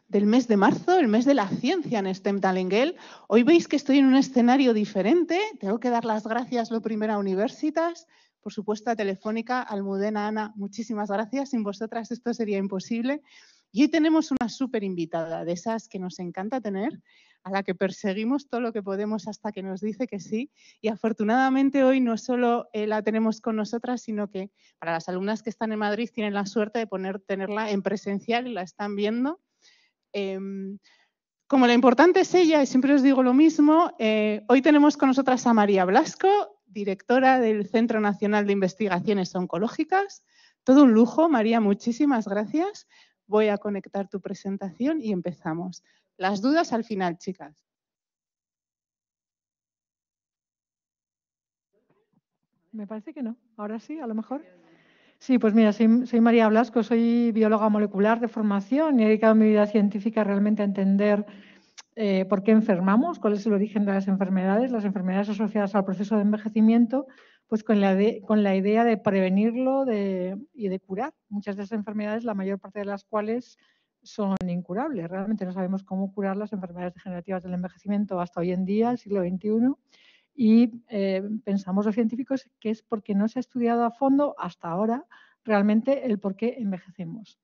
del mes de marzo, el mes de la ciencia en STEM Talengel. Hoy veis que estoy en un escenario diferente. Tengo que dar las gracias lo primero a Universitas, por supuesto a Telefónica, Almudena, Ana, muchísimas gracias. Sin vosotras esto sería imposible. Y hoy tenemos una súper invitada, de esas que nos encanta tener, a la que perseguimos todo lo que podemos hasta que nos dice que sí. Y afortunadamente hoy no solo la tenemos con nosotras, sino que para las alumnas que están en Madrid tienen la suerte de tenerla en presencial y la están viendo. Como la importante es ella, y siempre os digo lo mismo, hoy tenemos con nosotras a María Blasco, directora del Centro Nacional de Investigaciones Oncológicas. Todo un lujo, María, muchísimas gracias. Voy a conectar tu presentación y empezamos. Las dudas al final, chicas. Me parece que no. Ahora sí, a lo mejor. Sí, pues mira, soy María Blasco, soy bióloga molecular de formación y he dedicado mi vida científica realmente a entender por qué enfermamos, cuál es el origen de las enfermedades asociadas al proceso de envejecimiento, pues con la idea de prevenirlo y de curar muchas de esas enfermedades, la mayor parte de las cuales son incurables. Realmente no sabemos cómo curar las enfermedades degenerativas del envejecimiento hasta hoy en día, el siglo XXI. Y pensamos los científicos que es porque no se ha estudiado a fondo hasta ahora realmente el por qué envejecemos.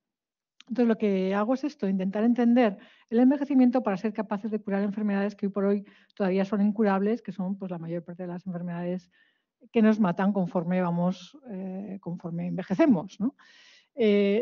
Entonces, lo que hago es esto, intentar entender el envejecimiento para ser capaces de curar enfermedades que hoy por hoy todavía son incurables, que son pues, la mayor parte de las enfermedades que nos matan conforme envejecemos, ¿no?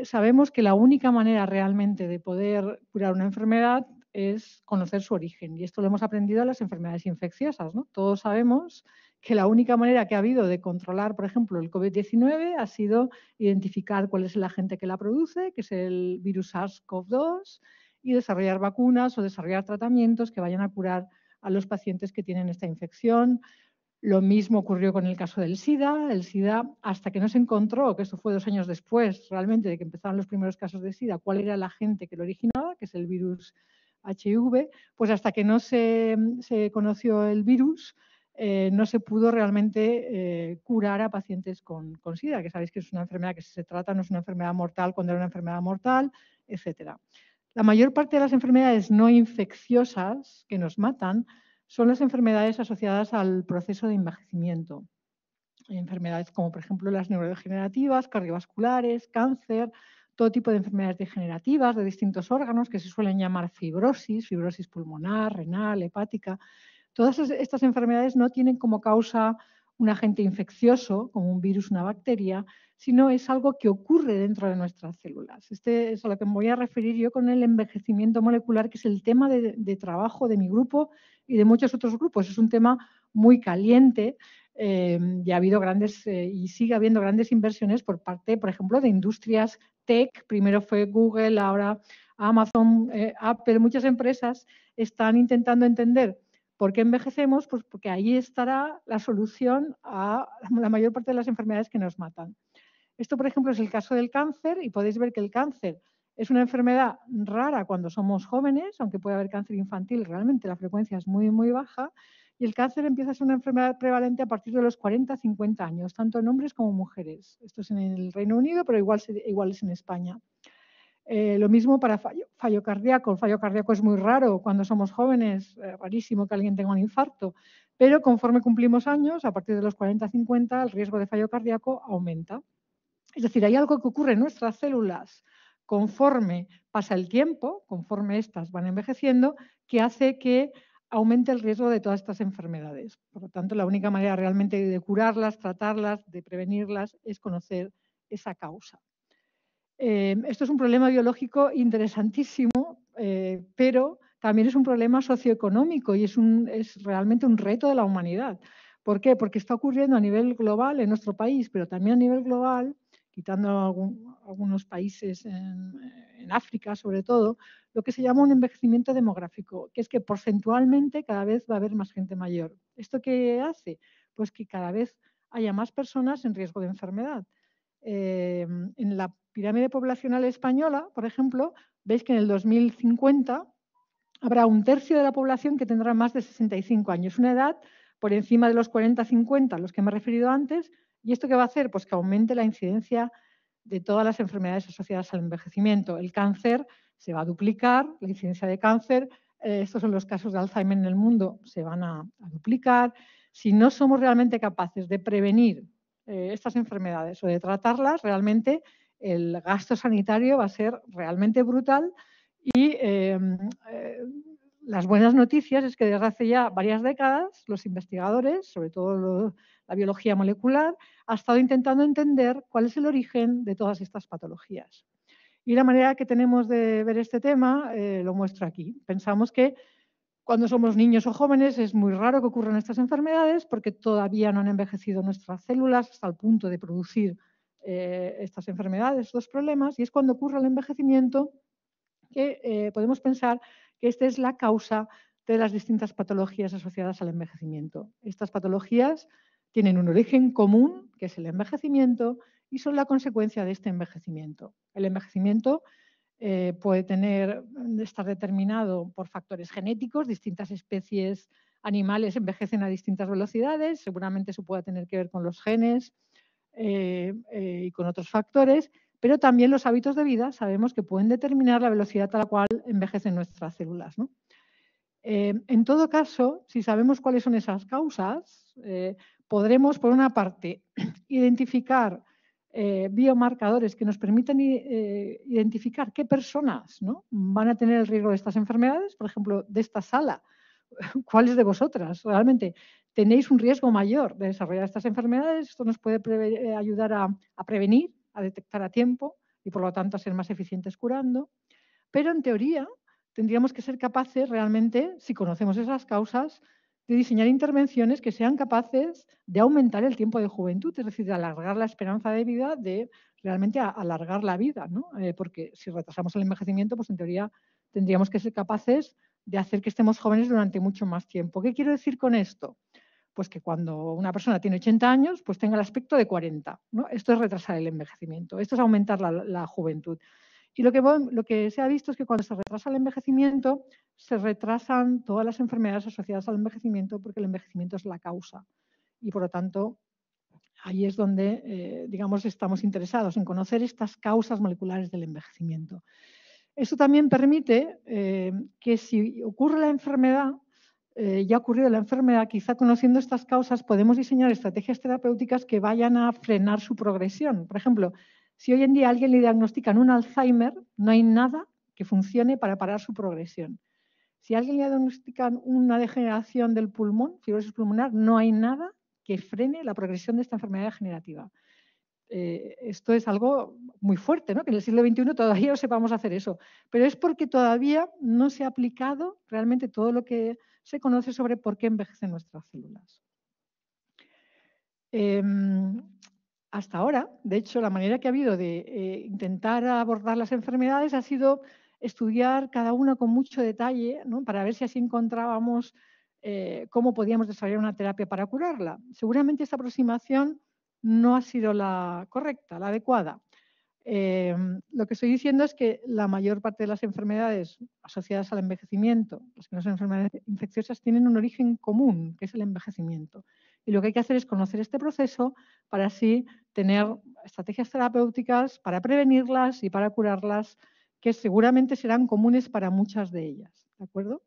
Sabemos que la única manera realmente de poder curar una enfermedad es conocer su origen. Y esto lo hemos aprendido en las enfermedades infecciosas, ¿no? Todos sabemos que la única manera que ha habido de controlar, por ejemplo, el COVID-19 ha sido identificar cuál es el agente que la produce, que es el virus SARS-CoV-2, y desarrollar vacunas o desarrollar tratamientos que vayan a curar a los pacientes que tienen esta infección. Lo mismo ocurrió con el caso del SIDA. El SIDA, hasta que no se encontró, que esto fue 2 años después realmente de que empezaron los primeros casos de SIDA, cuál era el agente que lo originaba, que es el virus HIV, pues hasta que no se conoció el virus, no se pudo realmente curar a pacientes con SIDA, que sabéis que es una enfermedad que se trata, no es una enfermedad mortal cuando era una enfermedad mortal, etc. La mayor parte de las enfermedades no infecciosas que nos matan son las enfermedades asociadas al proceso de envejecimiento. Hay enfermedades como, por ejemplo, las neurodegenerativas, cardiovasculares, cáncer, todo tipo de enfermedades degenerativas de distintos órganos que se suelen llamar fibrosis pulmonar, renal, hepática. Todas estas enfermedades no tienen como causa un agente infeccioso, como un virus, una bacteria, sino es algo que ocurre dentro de nuestras células. Este es a lo que me voy a referir yo con el envejecimiento molecular, que es el tema de trabajo de mi grupo y de muchos otros grupos. Es un tema muy caliente y ha habido y sigue habiendo grandes inversiones por parte, por ejemplo, de industrias tech. Primero fue Google, ahora Amazon, Apple. Muchas empresas están intentando entender ¿por qué envejecemos? Pues porque ahí estará la solución a la mayor parte de las enfermedades que nos matan. Esto, por ejemplo, es el caso del cáncer y podéis ver que el cáncer es una enfermedad rara cuando somos jóvenes, aunque puede haber cáncer infantil, realmente la frecuencia es muy, muy baja. Y el cáncer empieza a ser una enfermedad prevalente a partir de los 40, 50 años, tanto en hombres como mujeres. Esto es en el Reino Unido, pero igual es en España. Lo mismo para fallo cardíaco. El fallo cardíaco es muy raro cuando somos jóvenes, rarísimo que alguien tenga un infarto, pero conforme cumplimos años, a partir de los 40-50, el riesgo de fallo cardíaco aumenta. Es decir, hay algo que ocurre en nuestras células conforme pasa el tiempo, conforme estas van envejeciendo, que hace que aumente el riesgo de todas estas enfermedades. Por lo tanto, la única manera realmente de curarlas, tratarlas, de prevenirlas, es conocer esa causa. Esto es un problema biológico interesantísimo, pero también es un problema socioeconómico y es realmente un reto de la humanidad. ¿Por qué? Porque está ocurriendo a nivel global en nuestro país, pero también a nivel global, quitando algunos países en África sobre todo, lo que se llama un envejecimiento demográfico, que es que porcentualmente cada vez va a haber más gente mayor. ¿Esto qué hace? Pues que cada vez haya más personas en riesgo de enfermedad. En la pirámide poblacional española, por ejemplo, veis que en el 2050 habrá 1/3 de la población que tendrá más de 65 años, una edad por encima de los 40-50, los que me he referido antes. ¿Y esto qué va a hacer? Pues que aumente la incidencia de todas las enfermedades asociadas al envejecimiento. El cáncer se va a duplicar, la incidencia de cáncer, estos son los casos de Alzheimer en el mundo, se van a duplicar. Si no somos realmente capaces de prevenir estas enfermedades o de tratarlas, realmente el gasto sanitario va a ser realmente brutal y las buenas noticias es que desde hace ya varias décadas los investigadores, sobre todo la biología molecular, ha estado intentando entender cuál es el origen de todas estas patologías. Y la manera que tenemos de ver este tema lo muestro aquí. Pensamos que cuando somos niños o jóvenes es muy raro que ocurran estas enfermedades porque todavía no han envejecido nuestras células hasta el punto de producir estas enfermedades, estos problemas, y es cuando ocurre el envejecimiento que podemos pensar que esta es la causa de las distintas patologías asociadas al envejecimiento. Estas patologías tienen un origen común, que es el envejecimiento, y son la consecuencia de este envejecimiento. El envejecimiento puede estar determinado por factores genéticos, distintas especies animales envejecen a distintas velocidades, seguramente eso pueda tener que ver con los genes y con otros factores, pero también los hábitos de vida sabemos que pueden determinar la velocidad a la cual envejecen nuestras células, ¿no? En todo caso, si sabemos cuáles son esas causas, podremos, por una parte, identificar biomarcadores que nos permitan identificar qué personas, ¿no?, van a tener el riesgo de estas enfermedades. Por ejemplo, de esta sala, ¿cuáles de vosotras realmente tenéis un riesgo mayor de desarrollar estas enfermedades? Esto nos puede ayudar a prevenir, a detectar a tiempo y, por lo tanto, a ser más eficientes curando. Pero, en teoría, tendríamos que ser capaces realmente, si conocemos esas causas, de diseñar intervenciones que sean capaces de aumentar el tiempo de juventud, es decir, de alargar la esperanza de vida, de realmente alargar la vida, ¿no? Porque si retrasamos el envejecimiento, pues en teoría tendríamos que ser capaces de hacer que estemos jóvenes durante mucho más tiempo. ¿Qué quiero decir con esto? Pues que cuando una persona tiene 80 años, pues tenga el aspecto de 40, ¿no? Esto es retrasar el envejecimiento, esto es aumentar la juventud. Y lo que se ha visto es que cuando se retrasa el envejecimiento, se retrasan todas las enfermedades asociadas al envejecimiento porque el envejecimiento es la causa. Y por lo tanto, ahí es donde, digamos, estamos interesados en conocer estas causas moleculares del envejecimiento. Esto también permite que si ocurre la enfermedad, ya ha ocurrido la enfermedad, quizá conociendo estas causas podemos diseñar estrategias terapéuticas que vayan a frenar su progresión. Por ejemplo, si hoy en día a alguien le diagnostican un Alzheimer, no hay nada que funcione para parar su progresión. Si a alguien le diagnostican una degeneración del pulmón, fibrosis pulmonar, no hay nada que frene la progresión de esta enfermedad degenerativa. Esto es algo muy fuerte, ¿no?, que en el siglo XXI todavía no sepamos hacer eso, pero es porque todavía no se ha aplicado realmente todo lo que se conoce sobre por qué envejecen nuestras células. Hasta ahora, de hecho, la manera que ha habido de intentar abordar las enfermedades ha sido estudiar cada una con mucho detalle, ¿no?, para ver si así encontrábamos cómo podíamos desarrollar una terapia para curarla. Seguramente esta aproximación no ha sido la correcta, la adecuada. Lo que estoy diciendo es que la mayor parte de las enfermedades asociadas al envejecimiento, las que no son enfermedades infecciosas, tienen un origen común, que es el envejecimiento. Y lo que hay que hacer es conocer este proceso para así tener estrategias terapéuticas para prevenirlas y para curarlas, que seguramente serán comunes para muchas de ellas. ¿De acuerdo?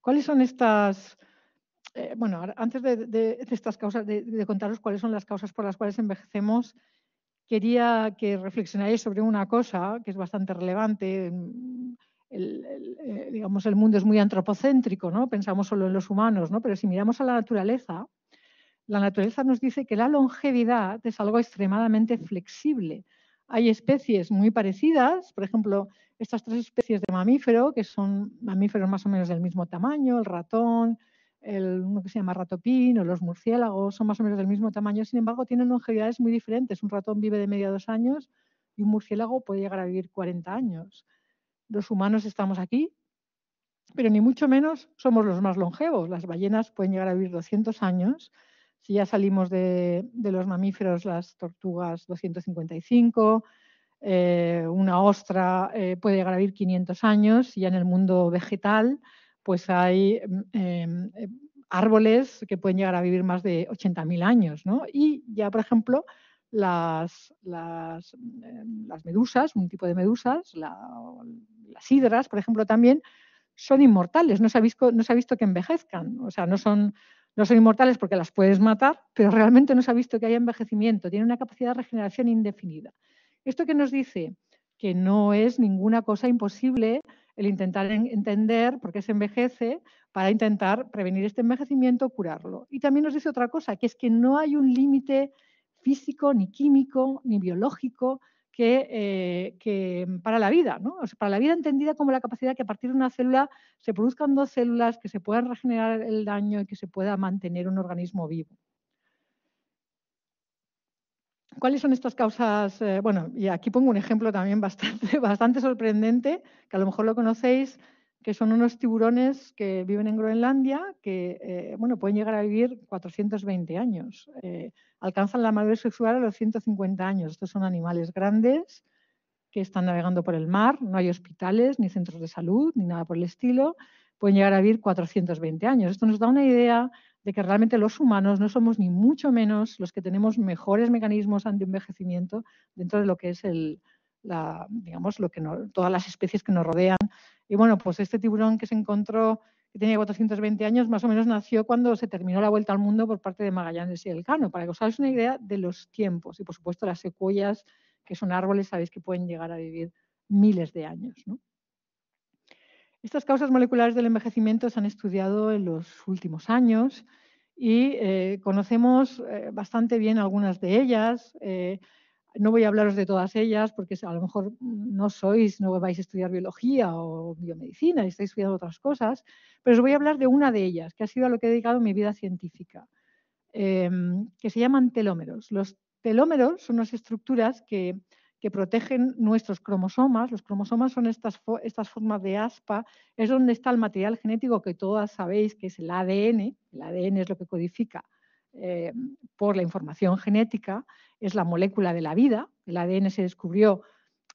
¿Cuáles son estas? Bueno, antes de estas causas, de contaros cuáles son las causas por las cuales envejecemos, quería que reflexionarais sobre una cosa que es bastante relevante. Digamos, el mundo es muy antropocéntrico, ¿no? Pensamos solo en los humanos, ¿no? Pero si miramos a la naturaleza nos dice que la longevidad es algo extremadamente flexible. Hay especies muy parecidas, por ejemplo, estas 3 especies de mamífero, que son mamíferos más o menos del mismo tamaño, el ratón, uno que se llama ratopín o los murciélagos, son más o menos del mismo tamaño, sin embargo tienen longevidades muy diferentes. Un ratón vive de media 2 años y un murciélago puede llegar a vivir 40 años. Los humanos estamos aquí, pero ni mucho menos somos los más longevos. Las ballenas pueden llegar a vivir 200 años. Si ya salimos de los mamíferos, las tortugas 255, una ostra puede llegar a vivir 500 años, y ya en el mundo vegetal pues hay árboles que pueden llegar a vivir más de 80.000 años, ¿no? Y ya, por ejemplo, las medusas, un tipo de medusas, las hidras, por ejemplo, también son inmortales, no se ha visto que envejezcan, o sea, no son inmortales porque las puedes matar, pero realmente no se ha visto que haya envejecimiento, tienen una capacidad de regeneración indefinida. ¿Esto qué nos dice? Que no es ninguna cosa imposible el intentar entender por qué se envejece para intentar prevenir este envejecimiento o curarlo. Y también nos dice otra cosa, que es que no hay un límite físico, ni químico, ni biológico que para la vida, ¿no? O sea, para la vida entendida como la capacidad que a partir de una célula se produzcan dos células, que se puedan regenerar el daño y que se pueda mantener un organismo vivo. ¿Cuáles son estas causas? Bueno, y aquí pongo un ejemplo también bastante sorprendente, que a lo mejor lo conocéis, que son unos tiburones que viven en Groenlandia, que bueno, pueden llegar a vivir 420 años. Alcanzan la madurez sexual a los 150 años. Estos son animales grandes que están navegando por el mar, no hay hospitales, ni centros de salud, ni nada por el estilo. Pueden llegar a vivir 420 años. Esto nos da una idea de que realmente los humanos no somos ni mucho menos los que tenemos mejores mecanismos anti-envejecimiento dentro de lo que es digamos, todas las especies que nos rodean. Y bueno, pues este tiburón que se encontró, que tenía 420 años, más o menos nació cuando se terminó la vuelta al mundo por parte de Magallanes y Elcano, para que os hagáis una idea de los tiempos. Y por supuesto las secuoyas, que son árboles, sabéis que pueden llegar a vivir miles de años, ¿no? Estas causas moleculares del envejecimiento se han estudiado en los últimos años y conocemos bastante bien algunas de ellas. No voy a hablaros de todas ellas porque a lo mejor no vais a estudiar biología o biomedicina y estáis estudiando otras cosas, pero os voy a hablar de una de ellas, que ha sido a lo que he dedicado mi vida científica, que se llaman telómeros. Los telómeros son unas estructuras que protegen nuestros cromosomas. Los cromosomas son estas formas de aspa, es donde está el material genético que todas sabéis que es el ADN. El ADN es lo que codifica por la información genética, es la molécula de la vida. El ADN se descubrió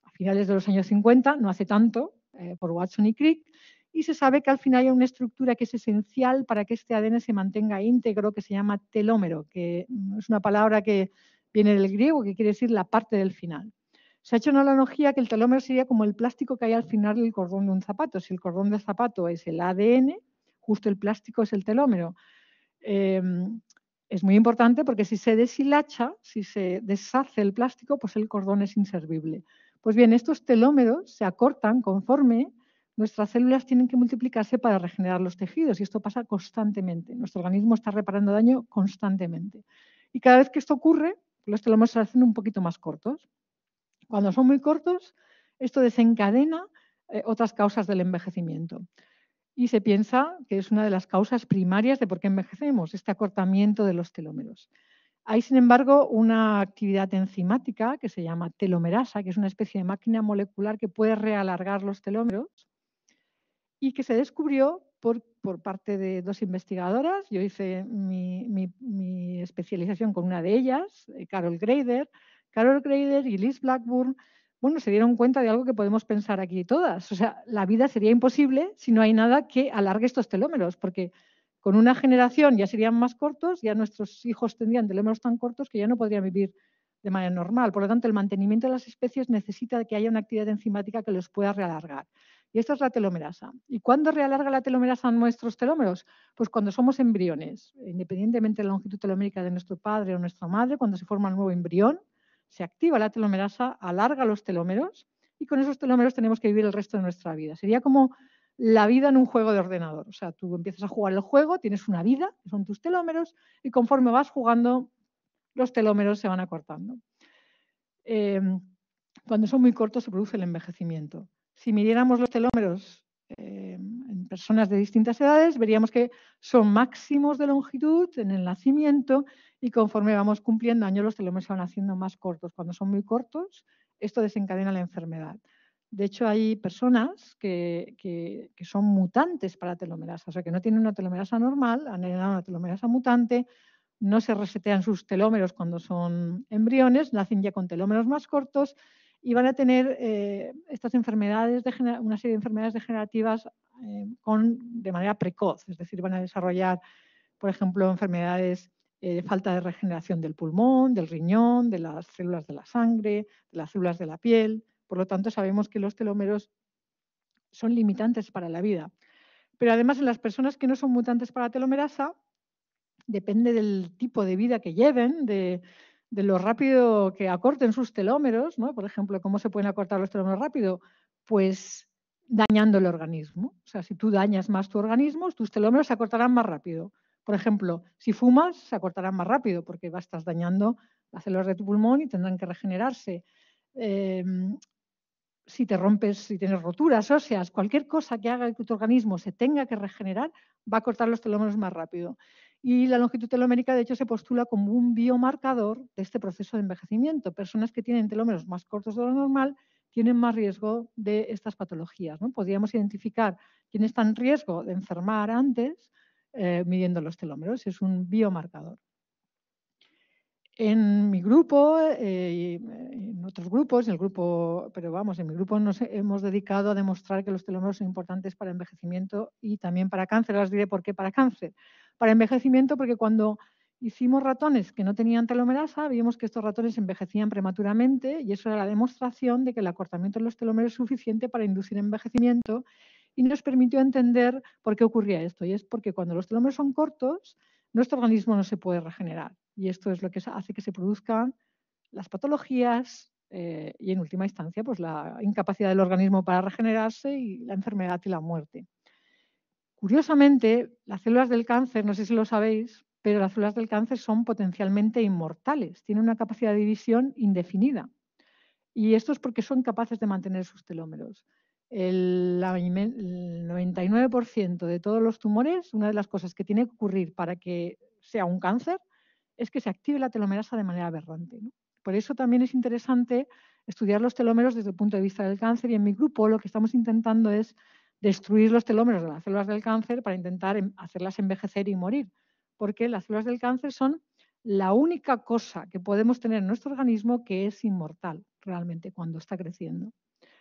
a finales de los años 50, no hace tanto, por Watson y Crick, y se sabe que al final hay una estructura que es esencial para que este ADN se mantenga íntegro, que se llama telómero, que es una palabra que viene del griego, que quiere decir la parte del final. Se ha hecho una analogía que el telómero sería como el plástico que hay al final del cordón de un zapato. Si el cordón del zapato es el ADN, justo el plástico es el telómero. Es muy importante porque si se deshilacha, si se deshace el plástico, pues el cordón es inservible. Pues bien, estos telómeros se acortan conforme nuestras células tienen que multiplicarse para regenerar los tejidos y esto pasa constantemente. Nuestro organismo está reparando daño constantemente. Y cada vez que esto ocurre, los telómeros se hacen un poquito más cortos. Cuando son muy cortos, esto desencadena otras causas del envejecimiento. Y se piensa que es una de las causas primarias de por qué envejecemos, este acortamiento de los telómeros. Hay, sin embargo, una actividad enzimática que se llama telomerasa, que es una especie de máquina molecular que puede realargar los telómeros y que se descubrió por parte de dos investigadoras. Yo hice mi especialización con una de ellas, Carol Greider. Carol Greider y Liz Blackburn, bueno, se dieron cuenta de algo que podemos pensar aquí todas. O sea, la vida sería imposible si no hay nada que alargue estos telómeros, porque con una generación ya serían más cortos, ya nuestros hijos tendrían telómeros tan cortos que ya no podrían vivir de manera normal. Por lo tanto, el mantenimiento de las especies necesita que haya una actividad enzimática que los pueda realargar. Y esta es la telomerasa. ¿Y cuándo realarga la telomerasa nuestros telómeros? Pues cuando somos embriones. Independientemente de la longitud telomérica de nuestro padre o nuestra madre, cuando se forma un nuevo embrión, se activa la telomerasa, alarga los telómeros y con esos telómeros tenemos que vivir el resto de nuestra vida. Sería como la vida en un juego de ordenador. O sea, tú empiezas a jugar el juego, tienes una vida, que son tus telómeros, y conforme vas jugando, los telómeros se van acortando. Cuando son muy cortos se produce el envejecimiento. Si midiéramos los telómeros en personas de distintas edades, veríamos que son máximos de longitud en el nacimiento y conforme vamos cumpliendo años los telómeros se van haciendo más cortos. Cuando son muy cortos, esto desencadena la enfermedad. De hecho, hay personas que son mutantes para telomerasa, o sea, que no tienen una telomerasa normal, han heredado una telomerasa mutante, no se resetean sus telómeros cuando son embriones, nacen ya con telómeros más cortos y van a tener estas enfermedades, una serie de enfermedades degenerativas de manera precoz, es decir, van a desarrollar, por ejemplo, enfermedades falta de regeneración del pulmón, del riñón, de las células de la sangre, de las células de la piel. Por lo tanto, sabemos que los telómeros son limitantes para la vida. Pero además, en las personas que no son mutantes para la telomerasa, depende del tipo de vida que lleven, de lo rápido que acorten sus telómeros, ¿no? Por ejemplo, ¿cómo se pueden acortar los telómeros rápido? Pues dañando el organismo. O sea, si tú dañas más tu organismo, tus telómeros se acortarán más rápido. Por ejemplo, si fumas, se acortarán más rápido porque estás dañando las células de tu pulmón y tendrán que regenerarse. Si te rompes, si tienes roturas óseas, cualquier cosa que haga que tu organismo se tenga que regenerar, va a cortar los telómeros más rápido. Y la longitud telomérica, de hecho, se postula como un biomarcador de este proceso de envejecimiento. Personas que tienen telómeros más cortos de lo normal tienen más riesgo de estas patologías, ¿no? Podríamos identificar quién está en riesgo de enfermar antes midiendo los telómeros. Es un biomarcador. En mi grupo, en otros grupos, en mi grupo nos hemos dedicado a demostrar que los telómeros son importantes para envejecimiento y también para cáncer. Ahora os diré por qué para cáncer. Para envejecimiento, porque cuando hicimos ratones que no tenían telomerasa, vimos que estos ratones envejecían prematuramente y eso era la demostración de que el acortamiento de los telómeros es suficiente para inducir envejecimiento y nos permitió entender por qué ocurría esto. Y es porque cuando los telómeros son cortos, nuestro organismo no se puede regenerar. Y esto es lo que hace que se produzcan las patologías y, en última instancia, pues la incapacidad del organismo para regenerarse y la enfermedad y la muerte. Curiosamente, las células del cáncer, no sé si lo sabéis, pero las células del cáncer son potencialmente inmortales, tienen una capacidad de división indefinida. Y esto es porque son capaces de mantener sus telómeros. El 99% de todos los tumores, una de las cosas que tiene que ocurrir para que sea un cáncer es que se active la telomerasa de manera aberrante, ¿no? Por eso también es interesante estudiar los telómeros desde el punto de vista del cáncer y en mi grupo lo que estamos intentando es destruir los telómeros de las células del cáncer para intentar hacerlas envejecer y morir, porque las células del cáncer son la única cosa que podemos tener en nuestro organismo que es inmortal realmente cuando está creciendo,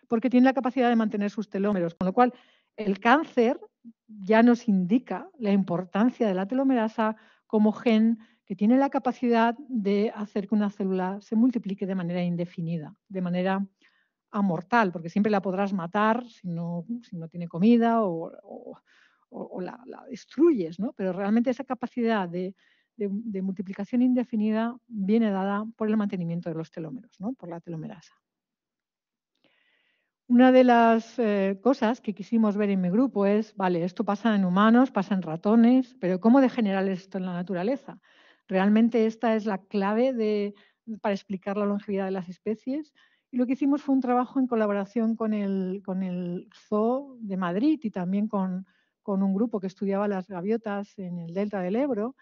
porque tiene la capacidad de mantener sus telómeros, con lo cual el cáncer ya nos indica la importancia de la telomerasa como gen que tiene la capacidad de hacer que una célula se multiplique de manera indefinida, de manera amortal, porque siempre la podrás matar si no tiene comida o la destruyes, ¿no? Pero realmente esa capacidad de multiplicación indefinida viene dada por el mantenimiento de los telómeros, ¿no? Por la telomerasa. Una de las cosas que quisimos ver en mi grupo es, vale, esto pasa en humanos, pasa en ratones, pero ¿cómo de general es esto en la naturaleza? Realmente esta es la clave para explicar la longevidad de las especies. Y lo que hicimos fue un trabajo en colaboración con el Zoo de Madrid y también con un grupo que estudiaba las gaviotas en el delta del Ebro.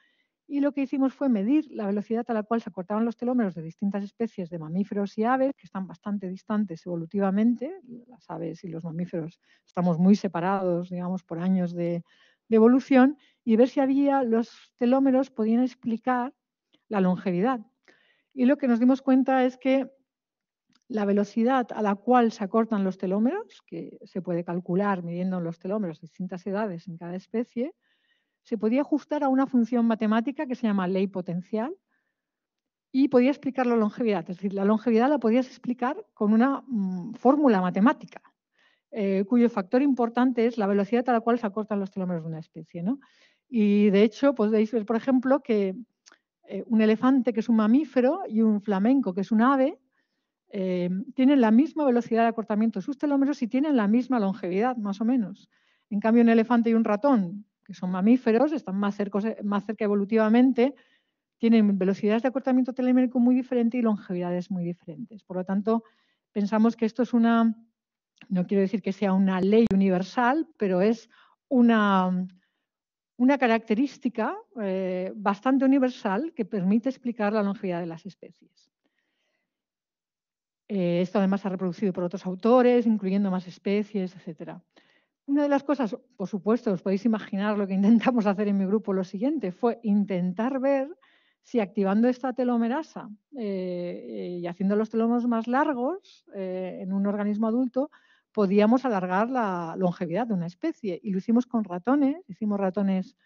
Y lo que hicimos fue medir la velocidad a la cual se acortaban los telómeros de distintas especies de mamíferos y aves, que están bastante distantes evolutivamente. Las aves y los mamíferos estamos muy separados, digamos, por años de evolución, y ver si los telómeros podían explicar la longevidad. Y lo que nos dimos cuenta es que la velocidad a la cual se acortan los telómeros, que se puede calcular midiendo los telómeros de distintas edades en cada especie, se podía ajustar a una función matemática que se llama ley potencial y podía explicar la longevidad. Es decir, la longevidad la podías explicar con una fórmula matemática, cuyo factor importante es la velocidad a la cual se acortan los telómeros de una especie, ¿no? Y de hecho, podéis ver, por ejemplo, que un elefante, que es un mamífero, y un flamenco, que es un ave, tienen la misma velocidad de acortamiento de sus telómeros y tienen la misma longevidad, más o menos. En cambio, un elefante y un ratón, que son mamíferos, están más cerca evolutivamente, tienen velocidades de acortamiento telomérico muy diferentes y longevidades muy diferentes. Por lo tanto, pensamos que esto es no quiero decir que sea una ley universal, pero es una característica bastante universal que permite explicar la longevidad de las especies. Esto además se ha reproducido por otros autores, incluyendo más especies, etc. Una de las cosas, por supuesto, os podéis imaginar lo que intentamos hacer en mi grupo, lo siguiente, fue intentar ver si activando esta telomerasa y haciendo los telómeros más largos en un organismo adulto, podíamos alargar la longevidad de una especie. Y lo hicimos con ratones, hicimos ratones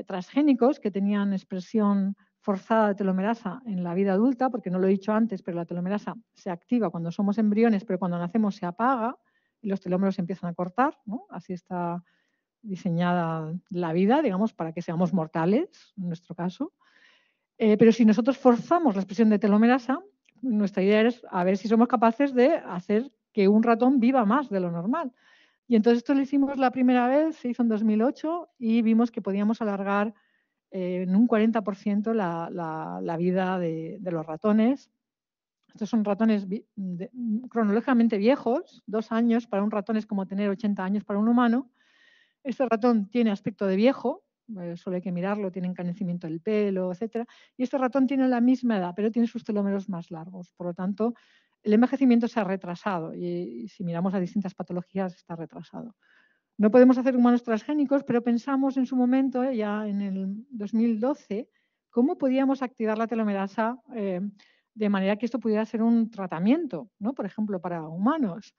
transgénicos que tenían expresión forzada de telomerasa en la vida adulta, porque no lo he dicho antes, pero la telomerasa se activa cuando somos embriones, pero cuando nacemos se apaga y los telómeros se empiezan a cortar, ¿no? Así está diseñada la vida, digamos, para que seamos mortales, en nuestro caso. Pero si nosotros forzamos la expresión de telomerasa, nuestra idea es a ver si somos capaces de hacer que un ratón viva más de lo normal. Y entonces esto lo hicimos la primera vez, se hizo en 2008 y vimos que podíamos alargar en un 40% la vida de los ratones. Estos son ratones cronológicamente viejos, 2 años para un ratón es como tener 80 años para un humano. Este ratón tiene aspecto de viejo, solo hay que mirarlo, tiene encanecimiento del pelo, etc. Y este ratón tiene la misma edad, pero tiene sus telómeros más largos. Por lo tanto, el envejecimiento se ha retrasado y si miramos a distintas patologías está retrasado. No podemos hacer humanos transgénicos, pero pensamos en su momento, ya en el 2012, cómo podíamos activar la telomerasa de manera que esto pudiera ser un tratamiento, ¿no? Por ejemplo, para humanos.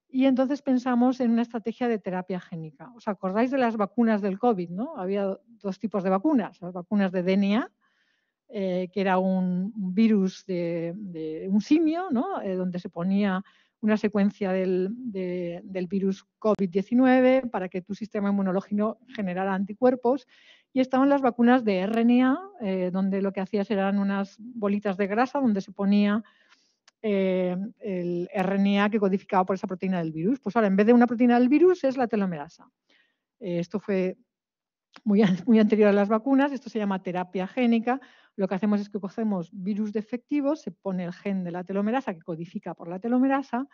Y entonces pensamos en una estrategia de terapia génica. ¿Os acordáis de las vacunas del COVID, ¿no? Había 2 tipos de vacunas. Las vacunas de DNA, que era un virus de un simio, ¿no? Donde se ponía una secuencia del virus COVID-19 para que tu sistema inmunológico generara anticuerpos. Y estaban las vacunas de RNA, donde lo que hacías eran unas bolitas de grasa donde se ponía el RNA que codificaba por esa proteína del virus. Pues ahora, en vez de una proteína del virus, es la telomerasa. Esto fue muy anterior a las vacunas, esto se llama terapia génica. Lo que hacemos es que cogemos virus defectivos, se pone el gen de la telomerasa que codifica por la telomerasa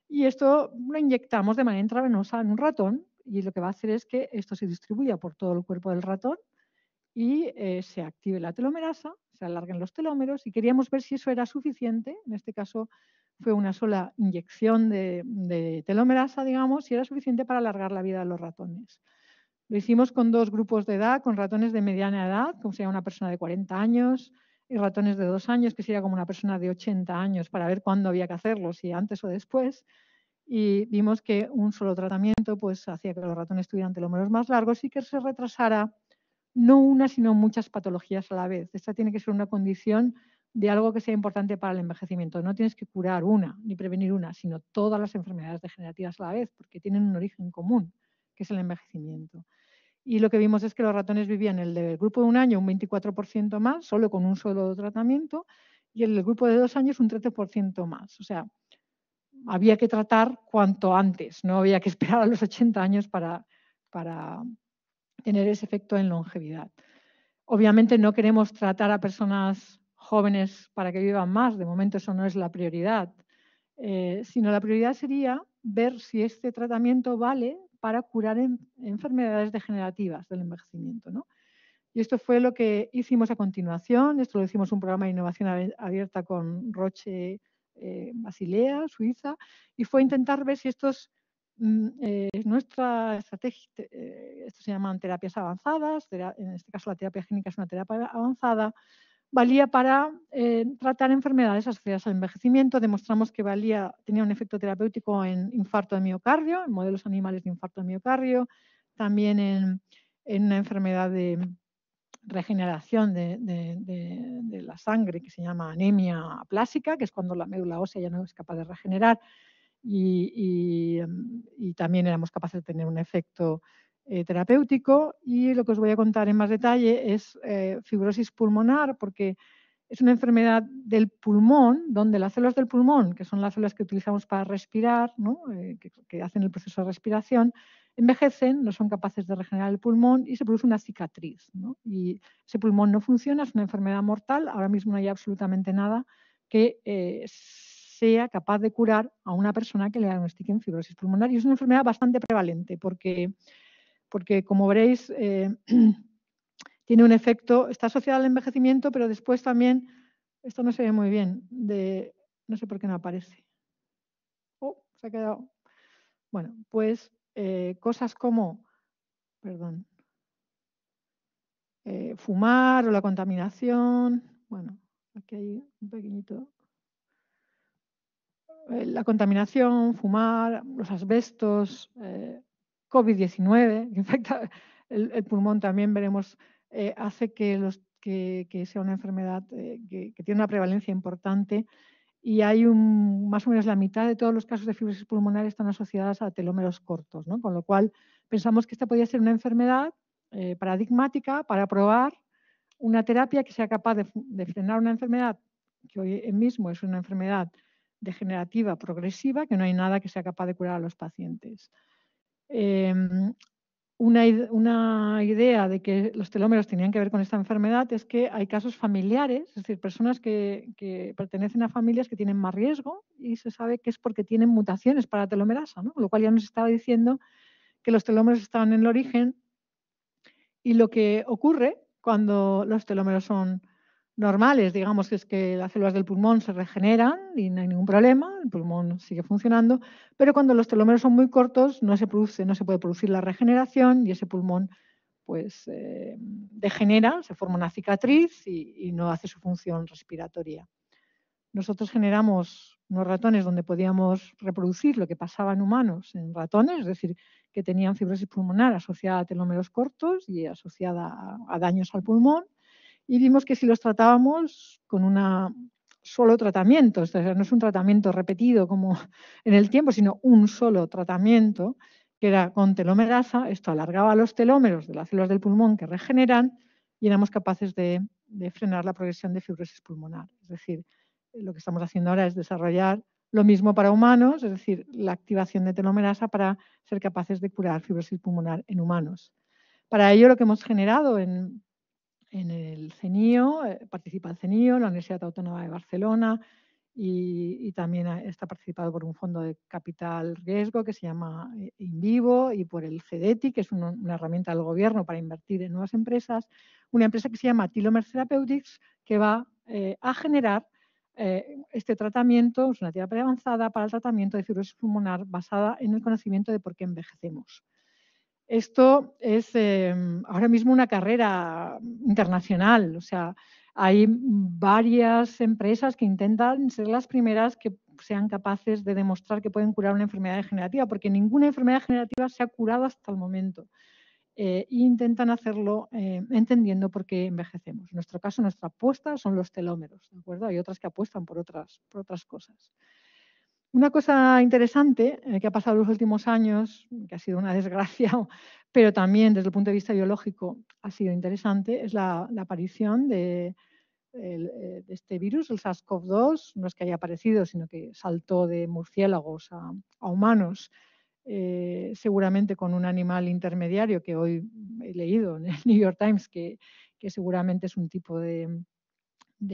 y esto lo inyectamos de manera intravenosa en un ratón y lo que va a hacer es que esto se distribuya por todo el cuerpo del ratón y se active la telomerasa, se alarguen los telómeros y queríamos ver si eso era suficiente. En este caso fue una sola inyección de telomerasa, digamos, si era suficiente para alargar la vida de los ratones. Lo hicimos con 2 grupos de edad, con ratones de mediana edad, como sería una persona de 40 años, y ratones de 2 años, que sería como una persona de 80 años, para ver cuándo había que hacerlo, si antes o después. Y vimos que un solo tratamiento pues, hacía que los ratones tuvieran telómeros más largos y que se retrasara no una, sino muchas patologías a la vez. Esta tiene que ser una condición de algo que sea importante para el envejecimiento. No tienes que curar una ni prevenir una, sino todas las enfermedades degenerativas a la vez, porque tienen un origen común, que es el envejecimiento. Y lo que vimos es que los ratones vivían el del grupo de 1 año un 24% más, solo con un solo tratamiento, y el del grupo de 2 años un 13% más. O sea, había que tratar cuanto antes, no había que esperar a los 80 años para tener ese efecto en longevidad. Obviamente no queremos tratar a personas jóvenes para que vivan más, de momento eso no es la prioridad, sino la prioridad sería ver si este tratamiento vale para curar enfermedades degenerativas del envejecimiento, ¿no? Y esto fue lo que hicimos a continuación. Esto lo hicimos un programa de innovación abierta con Roche Basilea, Suiza, y fue intentar ver si estos nuestra estrategia, esto se llaman terapias avanzadas, en este caso la terapia génica es una terapia avanzada, valía para tratar enfermedades asociadas al envejecimiento. Demostramos que tenía un efecto terapéutico en infarto de miocardio, en modelos animales de infarto de miocardio, también en una enfermedad de regeneración de la sangre que se llama anemia aplásica, que es cuando la médula ósea ya no es capaz de regenerar y también éramos capaces de tener un efecto terapéutico. Y lo que os voy a contar en más detalle es fibrosis pulmonar, porque es una enfermedad del pulmón, donde las células del pulmón, que son las células que utilizamos para respirar, ¿no? Que hacen el proceso de respiración, envejecen, no son capaces de regenerar el pulmón y se produce una cicatriz, ¿no? Y ese pulmón no funciona, es una enfermedad mortal. Ahora mismo no hay absolutamente nada que sea capaz de curar a una persona que le diagnostiquen fibrosis pulmonar. Y es una enfermedad bastante prevalente porque como veréis, tiene un efecto, está asociado al envejecimiento, pero después también, esto no se ve muy bien, no sé por qué no aparece. Oh, se ha quedado. Bueno, pues cosas como, perdón, fumar o la contaminación, bueno, aquí hay un pequeñito. La contaminación, fumar, los asbestos, COVID-19, que infecta el pulmón también veremos, hace que que sea una enfermedad que tiene una prevalencia importante y hay más o menos la mitad de todos los casos de fibrosis pulmonar están asociadas a telómeros cortos, ¿no? Con lo cual pensamos que esta podría ser una enfermedad paradigmática para probar una terapia que sea capaz de frenar una enfermedad que hoy mismo es una enfermedad degenerativa progresiva, que no hay nada que sea capaz de curar a los pacientes. Una idea de que los telómeros tenían que ver con esta enfermedad es que hay casos familiares, es decir, personas que pertenecen a familias que tienen más riesgo y se sabe que es porque tienen mutaciones para la telomerasa, ¿no? Lo cual ya nos estaba diciendo que los telómeros estaban en el origen y lo que ocurre cuando los telómeros son normales, digamos, que es que las células del pulmón se regeneran y no hay ningún problema, el pulmón sigue funcionando, pero cuando los telómeros son muy cortos no se puede producir la regeneración y ese pulmón pues degenera, se forma una cicatriz y no hace su función respiratoria. Nosotros generamos unos ratones donde podíamos reproducir lo que pasaba en humanos en ratones, es decir, que tenían fibrosis pulmonar asociada a telómeros cortos y asociada a daños al pulmón. Y vimos que si los tratábamos con un solo tratamiento, o sea, no es un tratamiento repetido como en el tiempo, sino un solo tratamiento, que era con telomerasa, esto alargaba los telómeros de las células del pulmón que regeneran y éramos capaces de frenar la progresión de fibrosis pulmonar. Es decir, lo que estamos haciendo ahora es desarrollar lo mismo para humanos, es decir, la activación de telomerasa para ser capaces de curar fibrosis pulmonar en humanos. Para ello, lo que hemos generado en el CENIO, participa el CENIO, la Universidad Autónoma de Barcelona y también está participado por un fondo de capital riesgo que se llama InVivo y por el CEDETI, que es una herramienta del gobierno para invertir en nuevas empresas, una empresa que se llama Telomere Therapeutics que va a generar este tratamiento, es una terapia avanzada para el tratamiento de fibrosis pulmonar basada en el conocimiento de por qué envejecemos. Esto es ahora mismo una carrera internacional, o sea, hay varias empresas que intentan ser las primeras que sean capaces de demostrar que pueden curar una enfermedad degenerativa, porque ninguna enfermedad degenerativa se ha curado hasta el momento. E intentan hacerlo entendiendo por qué envejecemos. En nuestro caso, nuestra apuesta son los telómeros, ¿de acuerdo? Hay otras que apuestan por otras cosas. Una cosa interesante que ha pasado en los últimos años, que ha sido una desgracia, pero también desde el punto de vista biológico ha sido interesante, es la aparición de este virus, el SARS-CoV-2, no es que haya aparecido, sino que saltó de murciélagos a humanos, seguramente con un animal intermediario que hoy he leído en el New York Times, que seguramente es un tipo de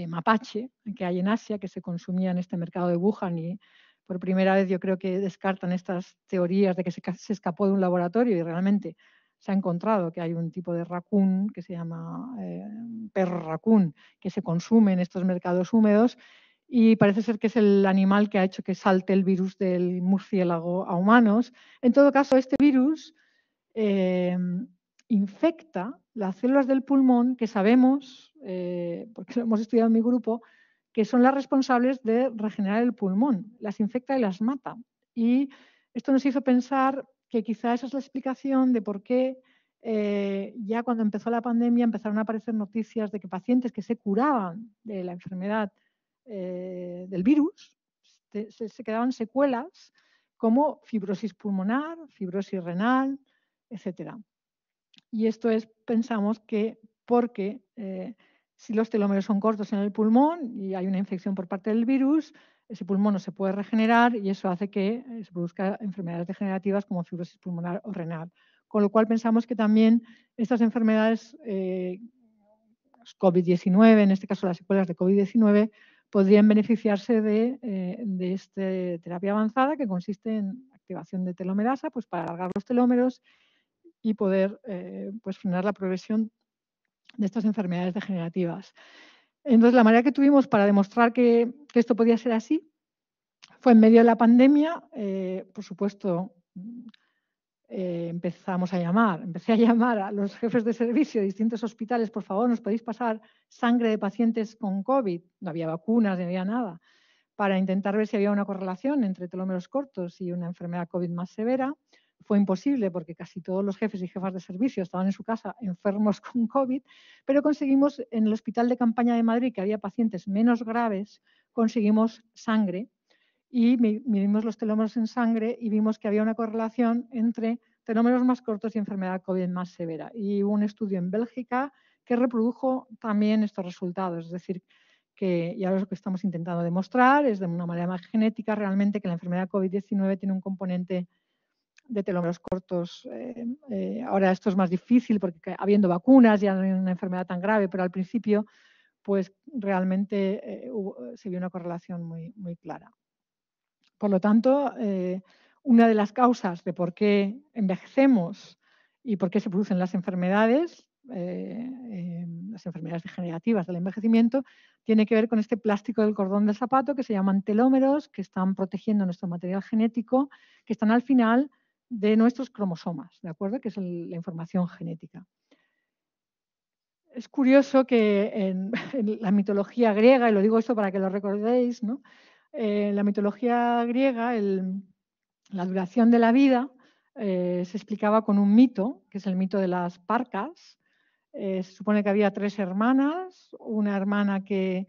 mapache que hay en Asia, que se consumía en este mercado de Wuhan y por primera vez yo creo que descartan estas teorías de que se escapó de un laboratorio y realmente se ha encontrado que hay un tipo de raccoon que se llama perro raccoon que se consume en estos mercados húmedos y parece ser que es el animal que ha hecho que salte el virus del murciélago a humanos. En todo caso, este virus infecta las células del pulmón que sabemos, porque lo hemos estudiado en mi grupo, que son las responsables de regenerar el pulmón. Las infecta y las mata. Y esto nos hizo pensar que quizá esa es la explicación de por qué ya cuando empezó la pandemia empezaron a aparecer noticias de que pacientes que se curaban de la enfermedad del virus se quedaban secuelas como fibrosis pulmonar, fibrosis renal, etcétera. Y esto es, pensamos que porque si los telómeros son cortos en el pulmón y hay una infección por parte del virus, ese pulmón no se puede regenerar y eso hace que se produzcan enfermedades degenerativas como fibrosis pulmonar o renal. Con lo cual pensamos que también estas enfermedades COVID-19, en este caso las secuelas de COVID-19, podrían beneficiarse de esta terapia avanzada que consiste en activación de telomerasa pues para alargar los telómeros y poder pues frenar la progresión de estas enfermedades degenerativas. Entonces, la manera que tuvimos para demostrar que esto podía ser así fue en medio de la pandemia. Por supuesto, empecé a llamar a los jefes de servicio de distintos hospitales, por favor, ¿nos podéis pasar sangre de pacientes con COVID? No había vacunas, no había nada, para intentar ver si había una correlación entre telómeros cortos y una enfermedad COVID más severa. fue imposible porque casi todos los jefes y jefas de servicio estaban en su casa enfermos con COVID, pero conseguimos en el Hospital de Campaña de Madrid, que había pacientes menos graves, conseguimos sangre y midimos los telómeros en sangre y vimos que había una correlación entre telómeros más cortos y enfermedad COVID más severa. Y hubo un estudio en Bélgica que reprodujo también estos resultados, es decir, que ya lo que estamos intentando demostrar es de una manera más genética realmente que la enfermedad COVID-19 tiene un componente de telómeros cortos. Ahora esto es más difícil porque habiendo vacunas ya no hay una enfermedad tan grave, pero al principio pues realmente se vio una correlación muy, muy clara. Por lo tanto, una de las causas de por qué envejecemos y por qué se producen las enfermedades degenerativas del envejecimiento, tiene que ver con este plástico del cordón del zapato que se llaman telómeros, que están protegiendo nuestro material genético, que están al final de nuestros cromosomas, ¿de acuerdo? Que es la información genética. Es curioso que en la mitología griega, y lo digo esto para que lo recordéis, ¿no? En la mitología griega, la duración de la vida se explicaba con un mito, que es el mito de las parcas. Se supone que había 3 hermanas, una hermana que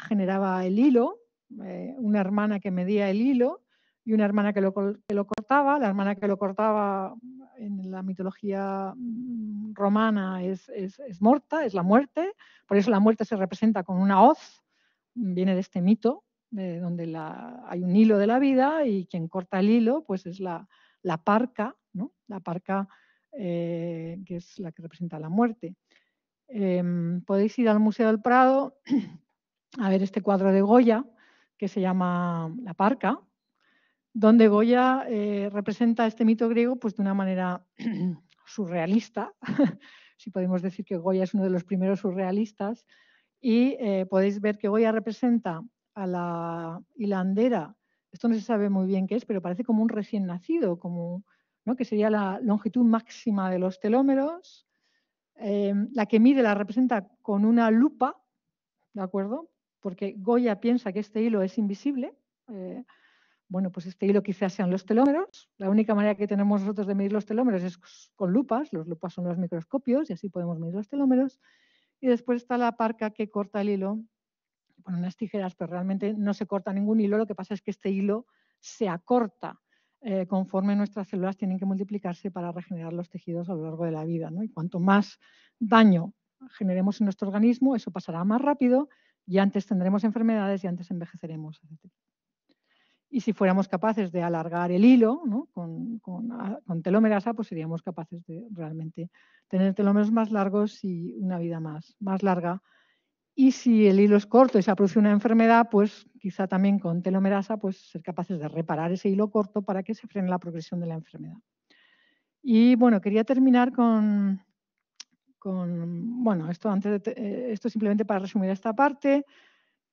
generaba el hilo, una hermana que medía el hilo y una hermana que lo cortaba. La hermana que lo cortaba en la mitología romana es Morta, es la muerte, por eso la muerte se representa con una hoz, viene de este mito, donde hay un hilo de la vida y quien corta el hilo pues es la parca, ¿no? La parca que es la que representa la muerte. Podéis ir al Museo del Prado a ver este cuadro de Goya que se llama La Parca, donde Goya representa este mito griego pues, de una manera surrealista, si podemos decir que Goya es uno de los primeros surrealistas, y podéis ver que Goya representa a la hilandera, esto no se sabe muy bien qué es, pero parece como un recién nacido, como, ¿no? Que sería la longitud máxima de los telómeros. La que mide la representa con una lupa, ¿de acuerdo? Porque Goya piensa que este hilo es invisible. Bueno, pues este hilo quizás sean los telómeros. La única manera que tenemos nosotros de medir los telómeros es con lupas. Los lupas son los microscopios y así podemos medir los telómeros. Y después está la parca que corta el hilo con unas tijeras, pero realmente no se corta ningún hilo. Lo que pasa es que este hilo se acorta conforme nuestras células tienen que multiplicarse para regenerar los tejidos a lo largo de la vida, ¿no? Y cuanto más daño generemos en nuestro organismo, eso pasará más rápido y antes tendremos enfermedades y antes envejeceremos, etc. Y si fuéramos capaces de alargar el hilo, ¿no? con telomerasa, pues seríamos capaces de realmente tener telómeros más largos y una vida más larga. Y si el hilo es corto y se produce una enfermedad, pues quizá también con telomerasa pues ser capaces de reparar ese hilo corto para que se frene la progresión de la enfermedad. Y bueno, quería terminar bueno, esto simplemente para resumir esta parte.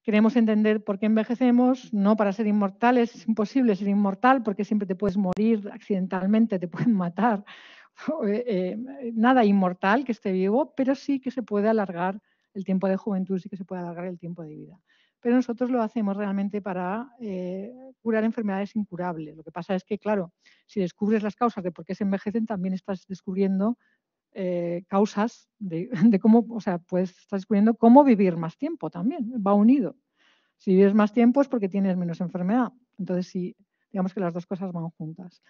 Queremos entender por qué envejecemos, no para ser inmortales, es imposible ser inmortal porque siempre te puedes morir accidentalmente, te pueden matar. Nada inmortal que esté vivo, pero sí que se puede alargar el tiempo de juventud, sí que se puede alargar el tiempo de vida. Pero nosotros lo hacemos realmente para curar enfermedades incurables. Lo que pasa es que, claro, si descubres las causas de por qué se envejecen, también estás descubriendo causas de cómo, o sea, pues estás descubriendo cómo vivir más tiempo también, va unido. Si vives más tiempo es porque tienes menos enfermedad. Entonces, sí, digamos que las dos cosas van juntas.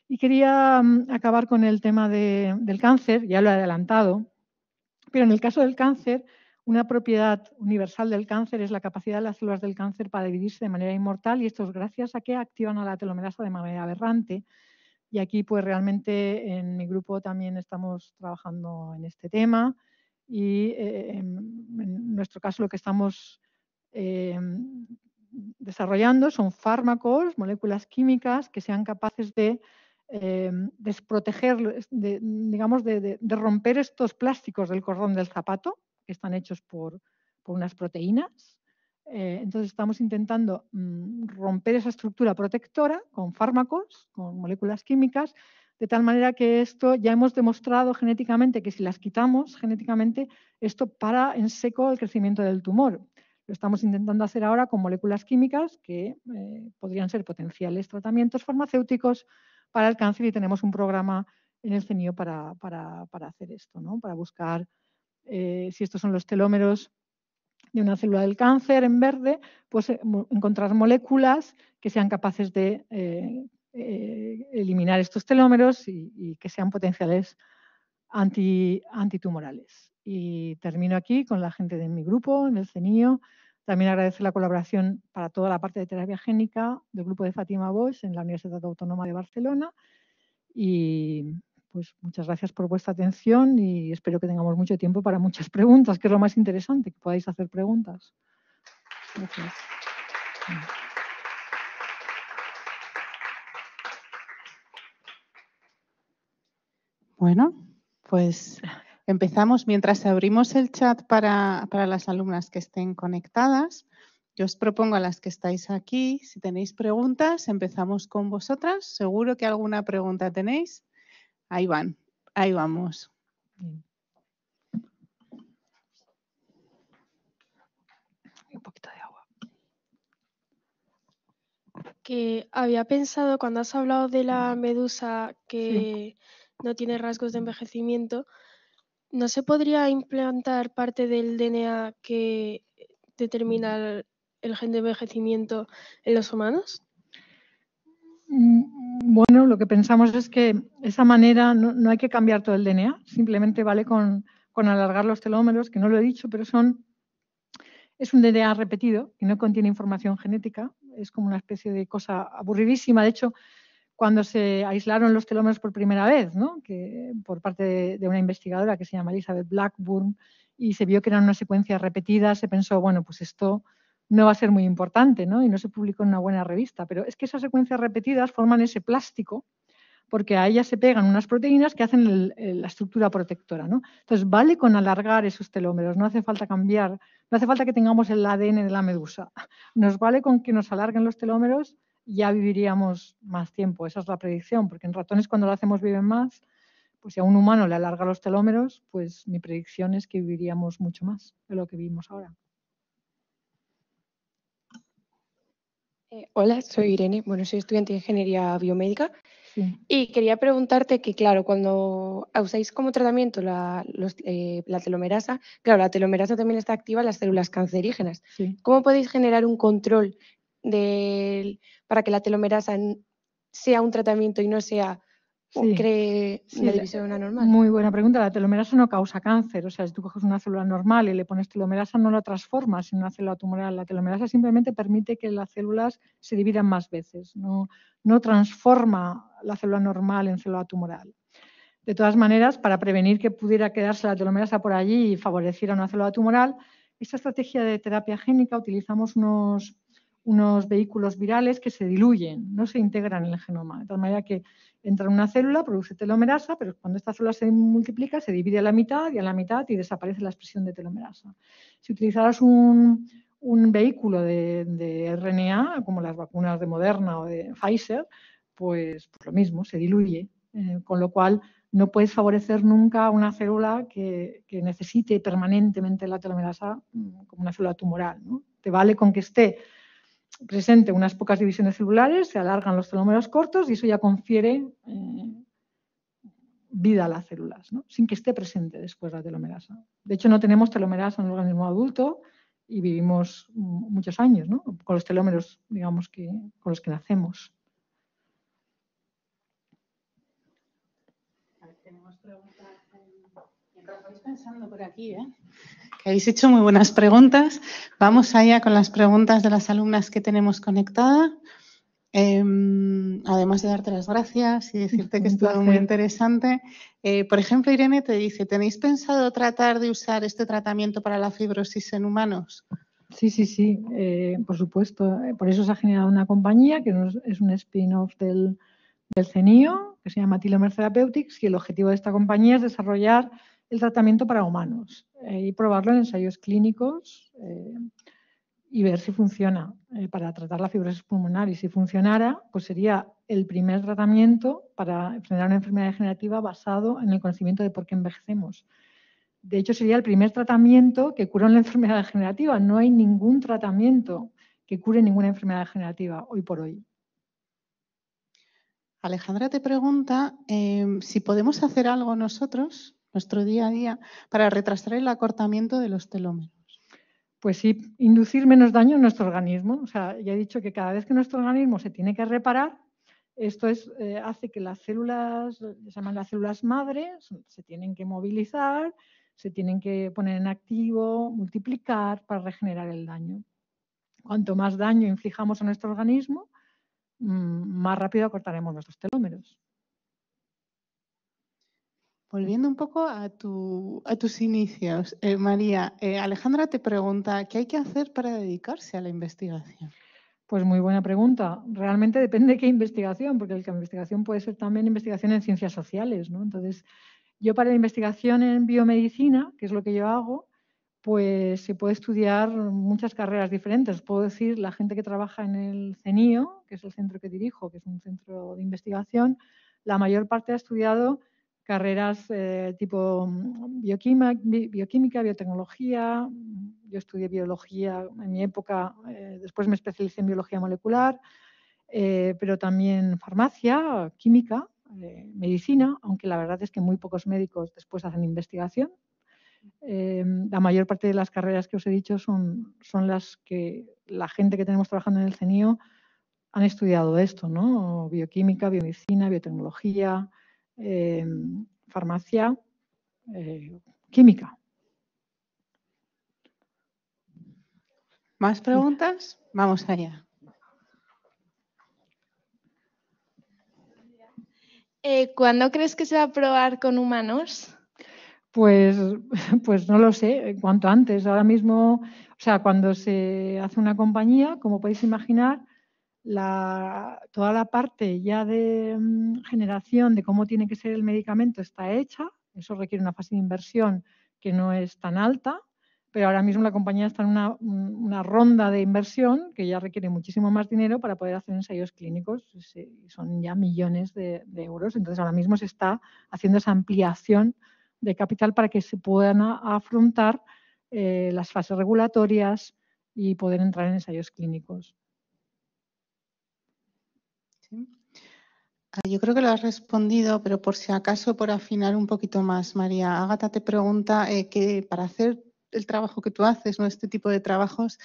Y quería acabar con el tema del cáncer, ya lo he adelantado, pero en el caso del cáncer, una propiedad universal del cáncer es la capacidad de las células del cáncer para dividirse de manera inmortal y esto es gracias a que activan a la telomerasa de manera aberrante. Y aquí, pues realmente en mi grupo también estamos trabajando en este tema y en nuestro caso lo que estamos desarrollando son fármacos, moléculas químicas que sean capaces de desproteger, digamos, de romper estos plásticos del cordón del zapato, que están hechos por unas proteínas. Entonces estamos intentando romper esa estructura protectora con fármacos, con moléculas químicas, de tal manera que esto ya hemos demostrado genéticamente que si las quitamos genéticamente, esto para en seco el crecimiento del tumor. Lo estamos intentando hacer ahora con moléculas químicas que podrían ser potenciales tratamientos farmacéuticos para el cáncer y tenemos un programa en el CENIO para hacer esto, ¿no? Para buscar si estos son los telómeros de una célula del cáncer en verde, pues encontrar moléculas que sean capaces de eliminar estos telómeros y que sean potenciales antitumorales. Y termino aquí con la gente de mi grupo, en el CENIO. También agradecer la colaboración para toda la parte de terapia génica del grupo de Fátima Bosch en la Universidad Autónoma de Barcelona. Y pues muchas gracias por vuestra atención y espero que tengamos mucho tiempo para muchas preguntas, que es lo más interesante, que podáis hacer preguntas. Gracias. Bueno, pues empezamos. Mientras abrimos el chat para las alumnas que estén conectadas, yo os propongo a las que estáis aquí, si tenéis preguntas, empezamos con vosotras. Seguro que alguna pregunta tenéis. Ahí van, ahí vamos. Un poquito de agua. Que había pensado, cuando has hablado de la medusa que no tiene rasgos de envejecimiento, ¿no se podría implantar parte del DNA que determina el gen de envejecimiento en los humanos? Bueno, lo que pensamos es que esa manera no hay que cambiar todo el DNA, simplemente vale con alargar los telómeros, que no lo he dicho, pero es un DNA repetido que no contiene información genética, es como una especie de cosa aburridísima. De hecho, cuando se aislaron los telómeros por primera vez, ¿no? Que por parte de una investigadora que se llama Elizabeth Blackburn, y se vio que eran unas secuencias repetidas, se pensó, bueno, pues esto no va a ser muy importante, ¿no? Y no se publicó en una buena revista. Pero es que esas secuencias repetidas forman ese plástico porque a ellas se pegan unas proteínas que hacen la estructura protectora, ¿no? Entonces, vale con alargar esos telómeros, no hace falta cambiar, no hace falta que tengamos el ADN de la medusa. Nos vale con que nos alarguen los telómeros y ya viviríamos más tiempo. Esa es la predicción, porque en ratones cuando lo hacemos viven más. Pues si a un humano le alarga los telómeros, pues mi predicción es que viviríamos mucho más de lo que vivimos ahora. Hola, soy Irene. Bueno, soy estudiante de Ingeniería Biomédica. Sí. Y quería preguntarte que, claro, cuando usáis como tratamiento la telomerasa, claro, la telomerasa también está activa en las células cancerígenas. Sí. ¿Cómo podéis generar un control para que la telomerasa sea un tratamiento y no sea cree una división anormal? Muy buena pregunta. La telomerasa no causa cáncer. O sea, si tú coges una célula normal y le pones telomerasa, no la transformas en una célula tumoral. La telomerasa simplemente permite que las células se dividan más veces. No transforma la célula normal en célula tumoral. De todas maneras, para prevenir que pudiera quedarse la telomerasa por allí y favoreciera una célula tumoral, esta estrategia de terapia génica utilizamos unos vehículos virales que se diluyen, no se integran en el genoma. De tal manera que entra en una célula, produce telomerasa, pero cuando esta célula se multiplica, se divide a la mitad y desaparece la expresión de telomerasa. Si utilizaras un vehículo de RNA, como las vacunas de Moderna o de Pfizer, pues lo mismo, se diluye. Con lo cual, no puedes favorecer nunca una célula que necesite permanentemente la telomerasa como una célula tumoral, ¿no? Te vale con que esté presente unas pocas divisiones celulares, se alargan los telómeros cortos y eso ya confiere vida a las células, ¿no? Sin que esté presente después la telomerasa. De hecho, no tenemos telomerasa en el organismo adulto y vivimos muchos años, ¿no? Con los telómeros, digamos, con los que nacemos. Tenemos preguntas. Mientras vais pensando por aquí, que habéis hecho muy buenas preguntas. Vamos allá con las preguntas de las alumnas que tenemos conectadas. Además de darte las gracias y decirte que es todo muy interesante. Por ejemplo, Irene te dice, ¿tenéis pensado tratar de usar este tratamiento para la fibrosis en humanos? Sí, por supuesto. Por eso se ha generado una compañía que es un spin-off del CENIO, que se llama Telomer Therapeutics, y el objetivo de esta compañía es desarrollar el tratamiento para humanos y probarlo en ensayos clínicos y ver si funciona para tratar la fibrosis pulmonar. Y si funcionara, pues sería el primer tratamiento para frenar una enfermedad degenerativa basado en el conocimiento de por qué envejecemos. De hecho, sería el primer tratamiento que cura una enfermedad degenerativa. No hay ningún tratamiento que cure ninguna enfermedad degenerativa hoy por hoy. Alejandra te pregunta si podemos hacer algo nosotros, nuestro día a día, para retrasar el acortamiento de los telómeros. Pues sí, inducir menos daño en nuestro organismo. O sea, ya he dicho que cada vez que nuestro organismo se tiene que reparar, esto hace que las células, se llaman las células madres, se tienen que movilizar, se tienen que poner en activo, multiplicar para regenerar el daño. Cuanto más daño inflijamos a nuestro organismo, más rápido acortaremos nuestros telómeros. Volviendo un poco a tus inicios, María, Alejandra te pregunta, ¿qué hay que hacer para dedicarse a la investigación? Pues muy buena pregunta. Realmente depende de qué investigación, porque la investigación puede ser también investigación en ciencias sociales, ¿no? Entonces, yo para la investigación en biomedicina, que es lo que yo hago, pues se puede estudiar muchas carreras diferentes. Puedo decir, la gente que trabaja en el CENIO, que es el centro que dirijo, que es un centro de investigación, la mayor parte ha estudiado carreras tipo bioquímica, biotecnología. Yo estudié biología en mi época, después me especialicé en biología molecular, pero también farmacia, química, medicina, aunque la verdad es que muy pocos médicos después hacen investigación. La mayor parte de las carreras que os he dicho son las que la gente que tenemos trabajando en el CENIO han estudiado esto, ¿no? Bioquímica, biomedicina, biotecnología, farmacia, química. ¿Más preguntas? Vamos allá. ¿Cuándo crees que se va a probar con humanos? Pues no lo sé, cuanto antes. Ahora mismo, o sea, cuando se hace una compañía, como podéis imaginar, toda la parte ya de generación de cómo tiene que ser el medicamento está hecha. Eso requiere una fase de inversión que no es tan alta, pero ahora mismo la compañía está en una ronda de inversión que ya requiere muchísimo más dinero para poder hacer ensayos clínicos. Son ya millones de euros. Entonces, ahora mismo se está haciendo esa ampliación de capital para que se puedan afrontar las fases regulatorias y poder entrar en ensayos clínicos. Sí. Yo creo que lo has respondido, pero por si acaso, por afinar un poquito más, María, Ágata te pregunta que para hacer el trabajo que tú haces, ¿no? Este tipo de trabajos,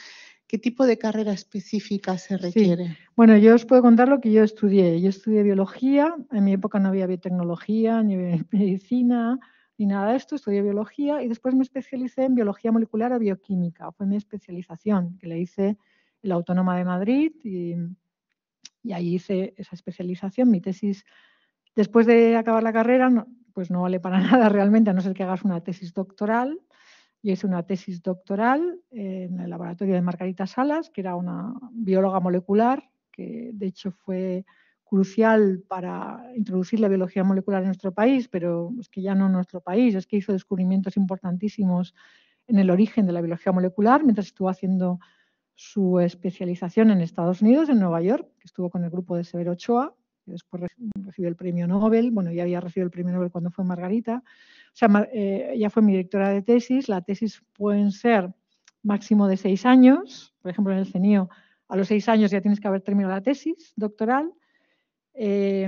¿qué tipo de carrera específica se requiere? Sí. Bueno, yo os puedo contar lo que yo estudié. Yo estudié biología, en mi época no había biotecnología, ni medicina, ni nada de esto, estudié biología y después me especialicé en biología molecular o bioquímica. Fue mi especialización, que la hice en la Autónoma de Madrid y ahí hice esa especialización. Mi tesis, después de acabar la carrera, pues no vale para nada realmente, a no ser que hagas una tesis doctoral. Yo hice una tesis doctoral en el laboratorio de Margarita Salas, que era una bióloga molecular, que de hecho fue crucial para introducir la biología molecular en nuestro país, pero es que ya no en nuestro país, es que hizo descubrimientos importantísimos en el origen de la biología molecular, mientras estuvo haciendo su especialización en Estados Unidos, en Nueva York, que estuvo con el grupo de Severo Ochoa, que después recibió el premio Nobel. Bueno, ya había recibido el premio Nobel cuando fue Margarita. O sea, ella fue mi directora de tesis. La tesis pueden ser máximo de 6 años. Por ejemplo, en el CENIO, a los 6 años ya tienes que haber terminado la tesis doctoral. Te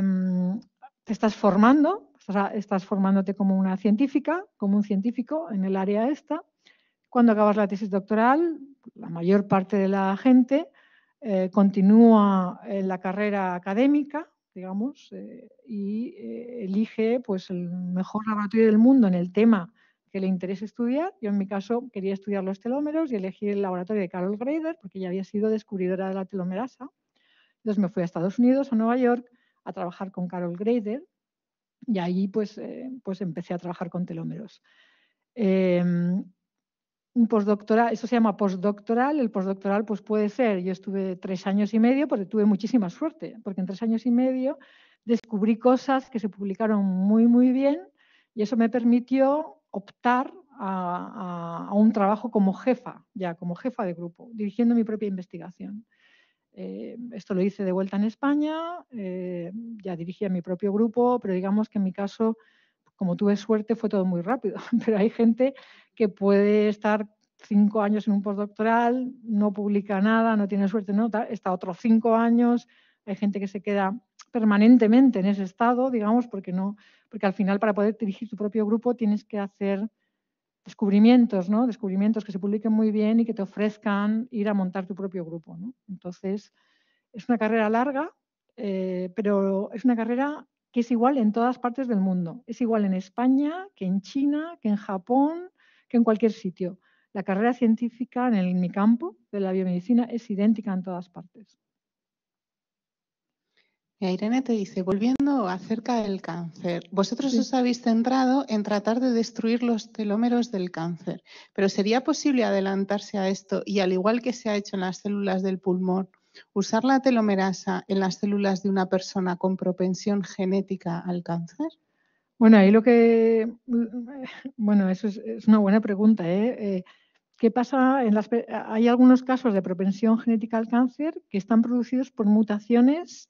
estás formando, estás formándote como una científica, como un científico en el área esta. Cuando acabas la tesis doctoral, la mayor parte de la gente continúa en la carrera académica, digamos, y elige pues, el mejor laboratorio del mundo en el tema que le interese estudiar. Yo, en mi caso, quería estudiar los telómeros y elegí el laboratorio de Carol Greider, porque ella había sido descubridora de la telomerasa. Entonces me fui a Estados Unidos, a Nueva York, a trabajar con Carol Greider y ahí pues empecé a trabajar con telómeros. Un postdoctoral, eso se llama postdoctoral. El postdoctoral pues puede ser, yo estuve 3 años y medio porque tuve muchísima suerte, porque en 3 años y medio descubrí cosas que se publicaron muy, muy bien y eso me permitió optar a un trabajo como jefa, ya como jefa de grupo, dirigiendo mi propia investigación. Esto lo hice de vuelta en España, ya dirigía mi propio grupo, pero digamos que en mi caso como tuve suerte, fue todo muy rápido, pero hay gente que puede estar 5 años en un postdoctoral, no publica nada, no tiene suerte, no, está otros 5 años, hay gente que se queda permanentemente en ese estado, digamos, porque al final para poder dirigir tu propio grupo tienes que hacer descubrimientos, ¿no? Descubrimientos que se publiquen muy bien y que te ofrezcan ir a montar tu propio grupo, ¿no? Entonces, es una carrera larga, pero es una carrera que es igual en todas partes del mundo. Es igual en España, que en China, que en Japón, que en cualquier sitio. La carrera científica en mi campo de la biomedicina es idéntica en todas partes. Irene te dice, volviendo acerca del cáncer, vosotros Sí. os habéis centrado en tratar de destruir los telómeros del cáncer, pero ¿sería posible adelantarse a esto y, al igual que se ha hecho en las células del pulmón, usar la telomerasa en las células de una persona con propensión genética al cáncer? Bueno, ahí bueno, eso es una buena pregunta, ¿eh? ¿Qué pasa? Hay algunos casos de propensión genética al cáncer que están producidos por mutaciones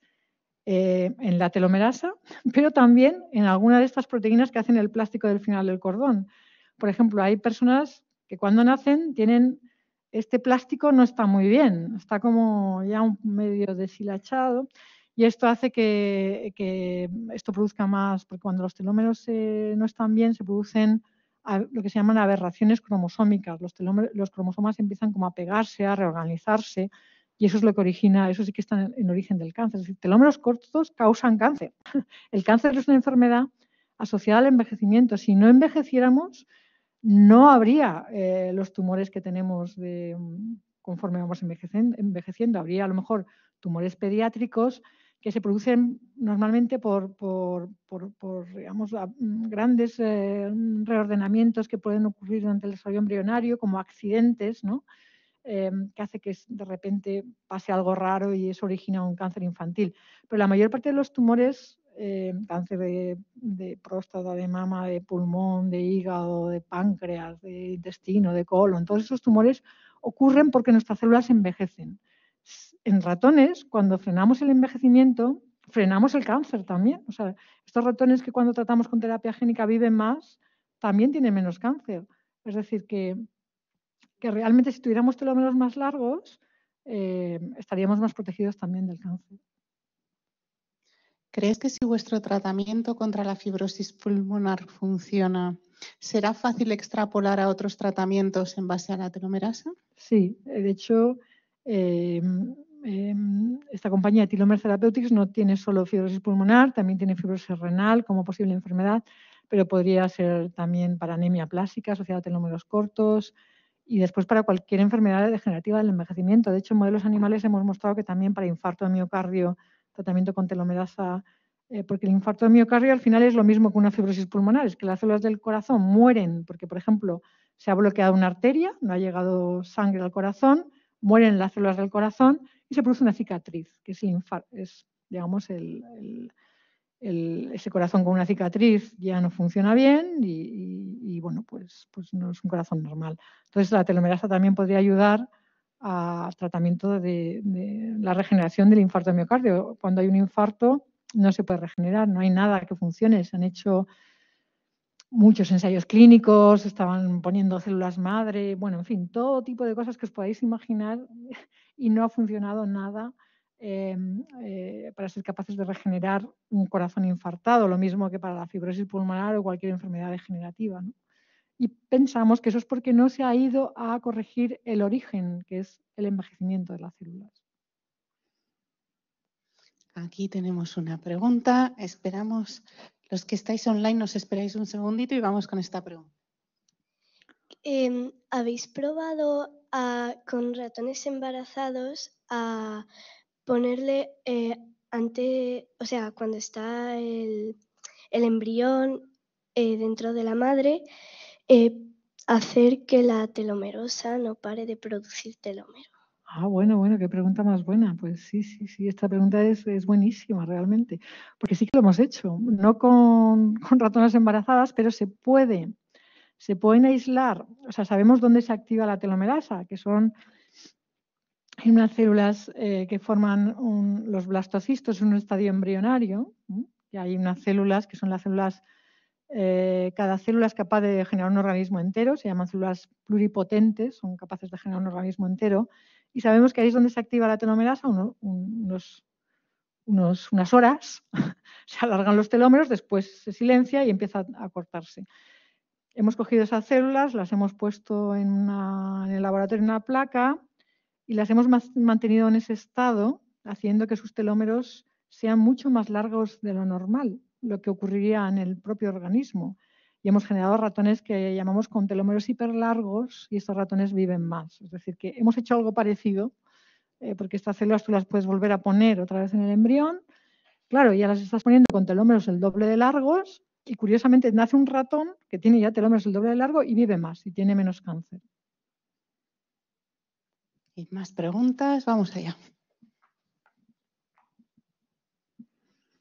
en la telomerasa, pero también en alguna de estas proteínas que hacen el plástico del final del cordón. Por ejemplo, hay personas que cuando nacen tienen este plástico, no está muy bien, está como ya un medio deshilachado, y esto hace que esto produzca más, porque cuando los telómeros no están bien, se producen lo que se llaman aberraciones cromosómicas. Los cromosomas empiezan como a pegarse, a reorganizarse, y eso es lo que origina, eso sí que está en origen del cáncer. Es decir, telómeros cortos causan cáncer. El cáncer es una enfermedad asociada al envejecimiento. Si no envejeciéramos, no habría los tumores que tenemos conforme vamos envejeciendo. Habría a lo mejor tumores pediátricos que se producen normalmente por digamos, grandes reordenamientos que pueden ocurrir durante el desarrollo embrionario, como accidentes, ¿no? Que hace que de repente pase algo raro y eso origina un cáncer infantil. Pero la mayor parte de los tumores, cáncer de próstata, de mama, de pulmón, de hígado, de páncreas, de intestino, de colon, todos esos tumores ocurren porque nuestras células envejecen. En ratones, cuando frenamos el envejecimiento, frenamos el cáncer también. O sea, estos ratones que cuando tratamos con terapia génica viven más, también tienen menos cáncer. Es decir, que realmente si tuviéramos telómeros más largos, estaríamos más protegidos también del cáncer. ¿Crees que si vuestro tratamiento contra la fibrosis pulmonar funciona, será fácil extrapolar a otros tratamientos en base a la telomerasa? Sí, de hecho, esta compañía Telomer Therapeutics no tiene solo fibrosis pulmonar, también tiene fibrosis renal como posible enfermedad, pero podría ser también para anemia plástica asociada a telómeros cortos, y después para cualquier enfermedad degenerativa del envejecimiento. De hecho, en modelos animales hemos mostrado que también para infarto de miocardio, tratamiento con telomerasa, porque el infarto de miocardio al final es lo mismo que una fibrosis pulmonar, es que las células del corazón mueren porque, por ejemplo, se ha bloqueado una arteria, no ha llegado sangre al corazón, mueren las células del corazón y se produce una cicatriz, que es el infarto, es, digamos, ese corazón con una cicatriz ya no funciona bien y bueno, pues no es un corazón normal. Entonces la telomerasa también podría ayudar al tratamiento de la regeneración del infarto de miocardio. Cuando hay un infarto no se puede regenerar, no hay nada que funcione. Se han hecho muchos ensayos clínicos, estaban poniendo células madre, bueno, en fin, todo tipo de cosas que os podáis imaginar y no ha funcionado nada para ser capaces de regenerar un corazón infartado, lo mismo que para la fibrosis pulmonar o cualquier enfermedad degenerativa, ¿no? Y pensamos que eso es porque no se ha ido a corregir el origen, que es el envejecimiento de las células. Aquí tenemos una pregunta. Esperamos, los que estáis online, nos esperáis un segundito y vamos con esta pregunta. ¿Habéis probado con ratones embarazados a ponerle o sea, cuando está el embrión dentro de la madre, hacer que la telomerosa no pare de producir telómero? Ah, bueno, qué pregunta más buena. Pues sí, esta pregunta es buenísima realmente, porque sí que lo hemos hecho, no con ratones embarazadas, pero se pueden aislar, o sea, sabemos dónde se activa la telomerasa, que son en unas células que forman los blastocistos en un estadio embrionario, y hay unas células que son las células Cada célula es capaz de generar un organismo entero, se llaman células pluripotentes, son capaces de generar un organismo entero. Y sabemos que ahí es donde se activa la telomerasa, unas horas, se alargan los telómeros, después se silencia y empieza a cortarse. Hemos cogido esas células, las hemos puesto en el laboratorio en una placa y las hemos mantenido en ese estado, haciendo que sus telómeros sean mucho más largos de lo normal, lo que ocurriría en el propio organismo. Y hemos generado ratones que llamamos con telómeros hiperlargos y estos ratones viven más. Es decir, que hemos hecho algo parecido, porque estas células tú las puedes volver a poner otra vez en el embrión. Claro, ya las estás poniendo con telómeros el doble de largos y curiosamente nace un ratón que tiene ya telómeros el doble de largo y vive más y tiene menos cáncer. ¿Y más preguntas? Vamos allá.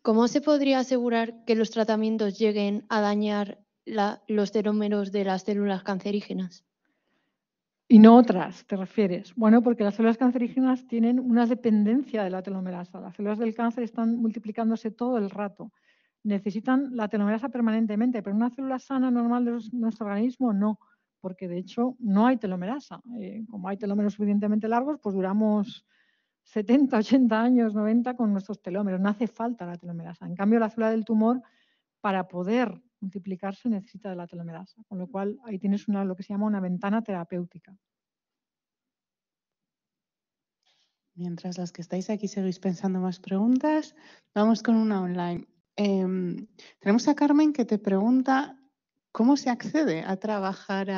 ¿Cómo se podría asegurar que los tratamientos lleguen a dañar los telómeros de las células cancerígenas? Y no otras, ¿te refieres? Bueno, porque las células cancerígenas tienen una dependencia de la telomerasa. Las células del cáncer están multiplicándose todo el rato. Necesitan la telomerasa permanentemente, pero una célula sana normal de nuestro organismo no, porque de hecho no hay telomerasa. Como hay telómeros suficientemente largos, pues duramos 70, 80 años, 90 con nuestros telómeros. No hace falta la telomerasa. En cambio, la célula del tumor, para poder multiplicarse, necesita de la telomerasa. Con lo cual, ahí tienes lo que se llama una ventana terapéutica. Mientras las que estáis aquí seguís pensando más preguntas, vamos con una online. Tenemos a Carmen que te pregunta cómo se accede a trabajar,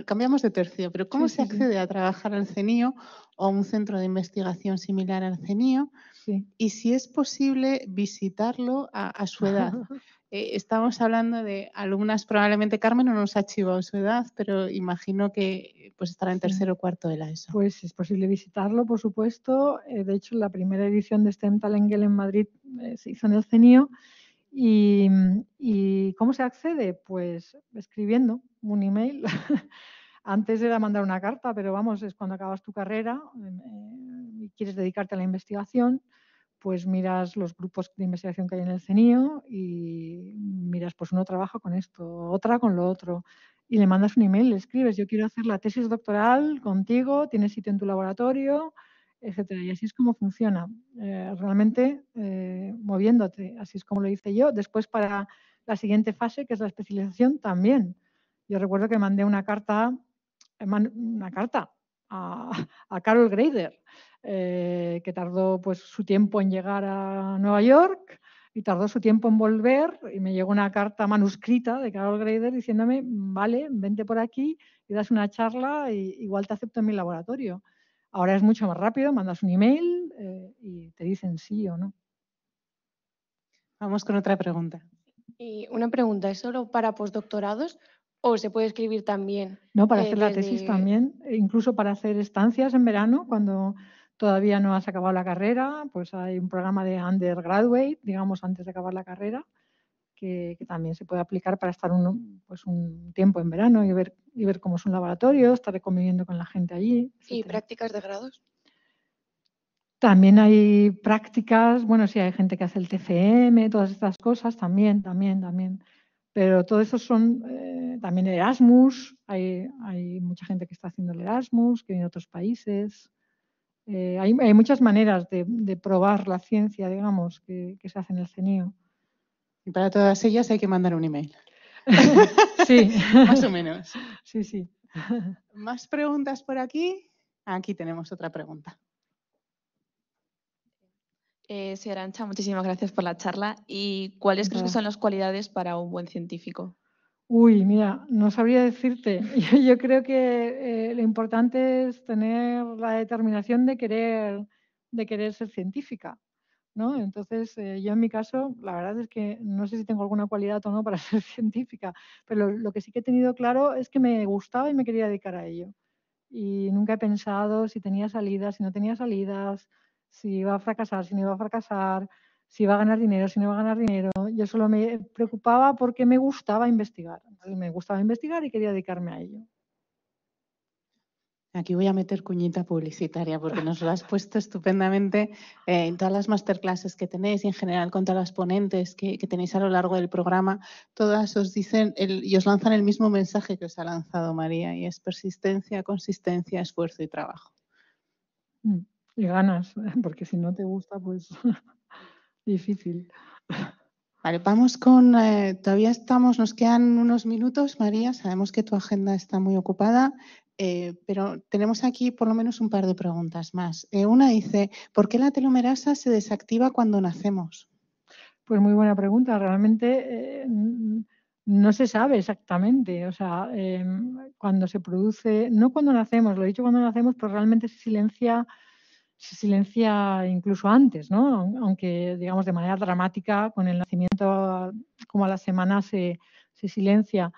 cambiamos de tercio, pero cómo se accede a trabajar al CENIO o a un centro de investigación similar al CENIO y si es posible visitarlo a su edad. Estamos hablando de alumnas, probablemente Carmen no nos ha chivado su edad, pero imagino que pues estará en tercero o cuarto de la ESO. Pues es posible visitarlo, por supuesto. De hecho, la primera edición de STEM Talengel en Madrid se hizo en el CENIO. ¿Y cómo se accede? Pues escribiendo un email. Antes era mandar una carta, pero vamos, es cuando acabas tu carrera y quieres dedicarte a la investigación, pues miras los grupos de investigación que hay en el CENIO y miras, pues uno trabaja con esto, otra con lo otro. Y le mandas un email, le escribes, yo quiero hacer la tesis doctoral contigo, tienes sitio en tu laboratorio, etcétera. Y así es como funciona, realmente moviéndote. Así es como lo hice yo. Después, para la siguiente fase, que es la especialización, también. Yo recuerdo que mandé una carta a Carol Greider, que tardó pues su tiempo en llegar a Nueva York y tardó su tiempo en volver, y me llegó una carta manuscrita de Carol Greider diciéndome, vale, vente por aquí y das una charla y igual te acepto en mi laboratorio. Ahora es mucho más rápido, mandas un email y te dicen sí o no. Vamos con otra pregunta. Y una pregunta, ¿es solo para postdoctorados o se puede escribir también? No, para hacer la tesis también, incluso para hacer estancias en verano, cuando todavía no has acabado la carrera, pues hay un programa de undergraduate, digamos, antes de acabar la carrera, que también se puede aplicar para estar un tiempo en verano y ver cómo son laboratorios, estar conviviendo con la gente allí. ¿Y prácticas de grados? También hay prácticas, bueno, sí, hay gente que hace el TFM, todas estas cosas, también. Pero todo eso son también Erasmus, hay mucha gente que está haciendo el Erasmus, que viene de otros países. Hay muchas maneras de probar la ciencia, digamos, que se hace en el CENIO. Y para todas ellas hay que mandar un email. Sí. Más o menos. Sí. ¿Más preguntas por aquí? Aquí tenemos otra pregunta. Sí, Arantxa, muchísimas gracias por la charla. ¿Y cuáles crees que son las cualidades para un buen científico? Uy, mira, no sabría decirte. Yo creo que lo importante es tener la determinación de querer ser científica, ¿no? Entonces, yo en mi caso, la verdad es que no sé si tengo alguna cualidad o no para ser científica, pero lo que sí que he tenido claro es que me gustaba y me quería dedicar a ello. Y nunca he pensado si tenía salidas, si no tenía salidas, si iba a fracasar, si no iba a fracasar, si iba a ganar dinero, si no iba a ganar dinero. Yo solo me preocupaba porque me gustaba investigar. Entonces, me gustaba investigar y quería dedicarme a ello. Aquí voy a meter cuñita publicitaria porque nos lo has puesto estupendamente en todas las masterclasses que tenéis y en general con todas las ponentes que tenéis a lo largo del programa. Todas os dicen y os lanzan el mismo mensaje que os ha lanzado María, y es persistencia, consistencia, esfuerzo y trabajo. Y ganas, porque si no te gusta, pues difícil. Vale, vamos con, todavía nos quedan unos minutos, María, sabemos que tu agenda está muy ocupada, pero tenemos aquí por lo menos un par de preguntas más. Una dice, ¿por qué la telomerasa se desactiva cuando nacemos? Pues muy buena pregunta, realmente no se sabe exactamente, o sea, cuando se produce, no cuando nacemos, lo he dicho cuando nacemos, pero realmente se silencia incluso antes, ¿no? Aunque, digamos, de manera dramática, con el nacimiento como a la semana se silencia.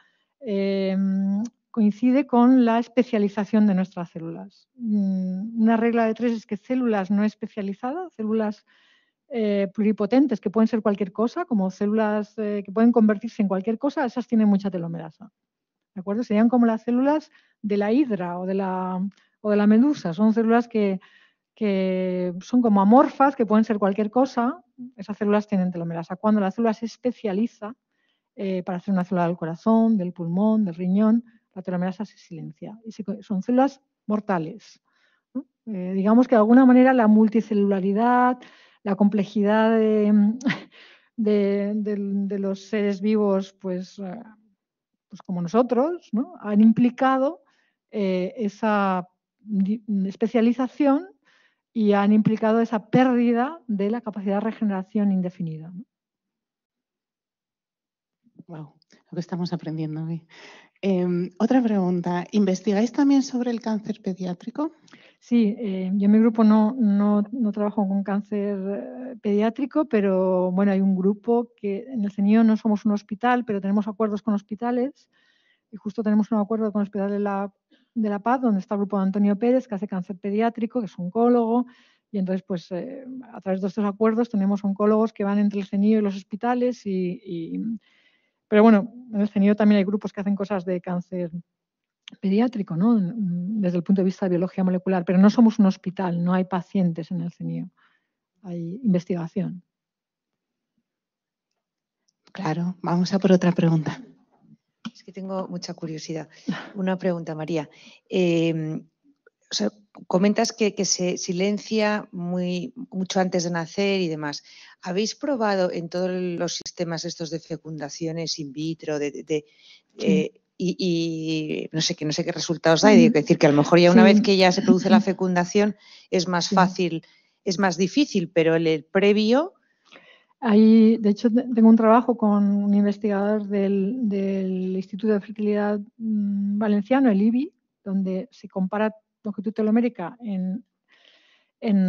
Coincide con la especialización de nuestras células. Una regla de 3 es que células no especializadas, células pluripotentes, que pueden ser cualquier cosa, como células que pueden convertirse en cualquier cosa, esas tienen mucha telomerasa. ¿De acuerdo? Serían como las células de la hidra o de la medusa. Son células que son como amorfas, que pueden ser cualquier cosa. Esas células tienen telomerasa. Cuando la célula se especializa para hacer una célula del corazón, del pulmón, del riñón, la telomerasa se silencia. Y son células mortales, ¿no? Digamos que de alguna manera la multicelularidad, la complejidad de los seres vivos, pues como nosotros, ¿no? Han implicado esa especialización y han implicado esa pérdida de la capacidad de regeneración indefinida, ¿no? Wow, lo que estamos aprendiendo hoy. Otra pregunta, ¿investigáis también sobre el cáncer pediátrico? Sí, yo en mi grupo no trabajo con cáncer pediátrico, pero bueno, hay un grupo que en el CENIO no somos un hospital, pero tenemos acuerdos con hospitales, y justo tenemos un acuerdo con el Hospital de la Paz, donde está el grupo de Antonio Pérez, que hace cáncer pediátrico, que es oncólogo, y entonces pues a través de estos acuerdos tenemos oncólogos que van entre el CENIO y los hospitales, pero bueno, en el CENIO también hay grupos que hacen cosas de cáncer pediátrico, ¿no? Desde el punto de vista de biología molecular, pero no somos un hospital, no hay pacientes en el CENIO, hay investigación. Claro, vamos a por otra pregunta. Es que tengo mucha curiosidad. Una pregunta, María. O sea, comentas que se silencia mucho antes de nacer y demás. ¿Habéis probado en todos los sistemas estos de fecundaciones in vitro, Sí. y no sé qué resultados da? Es decir, que a lo mejor ya una vez que ya se produce la fecundación es más fácil, es más difícil, pero el previo... De hecho, tengo un trabajo con un investigador del Instituto de Fertilidad Valenciano, el IBI, donde se compara longitud telomérica en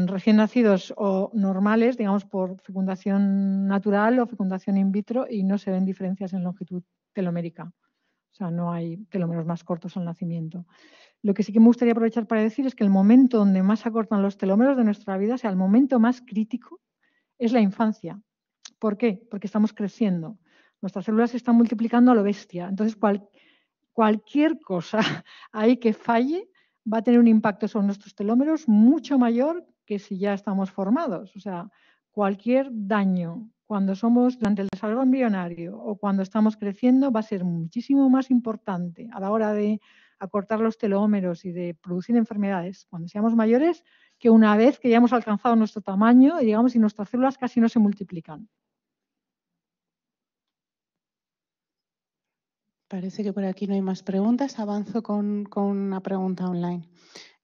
recién nacidos o normales, digamos por fecundación natural o fecundación in vitro, y no se ven diferencias en longitud telomérica. O sea, no hay telómeros más cortos al nacimiento. Lo que sí que me gustaría aprovechar para decir es que el momento donde más se acortan los telómeros de nuestra vida, o sea, el momento más crítico, es la infancia. ¿Por qué? Porque estamos creciendo. Nuestras células se están multiplicando a lo bestia. Entonces, cualquier cosa ahí que falle va a tener un impacto sobre nuestros telómeros mucho mayor que si ya estamos formados. O sea, cualquier daño cuando somos durante el desarrollo embrionario o cuando estamos creciendo va a ser muchísimo más importante a la hora de acortar los telómeros y de producir enfermedades cuando seamos mayores que una vez que ya hemos alcanzado nuestro tamaño, digamos, y nuestras células casi no se multiplican. Parece que por aquí no hay más preguntas. Avanzo con una pregunta online.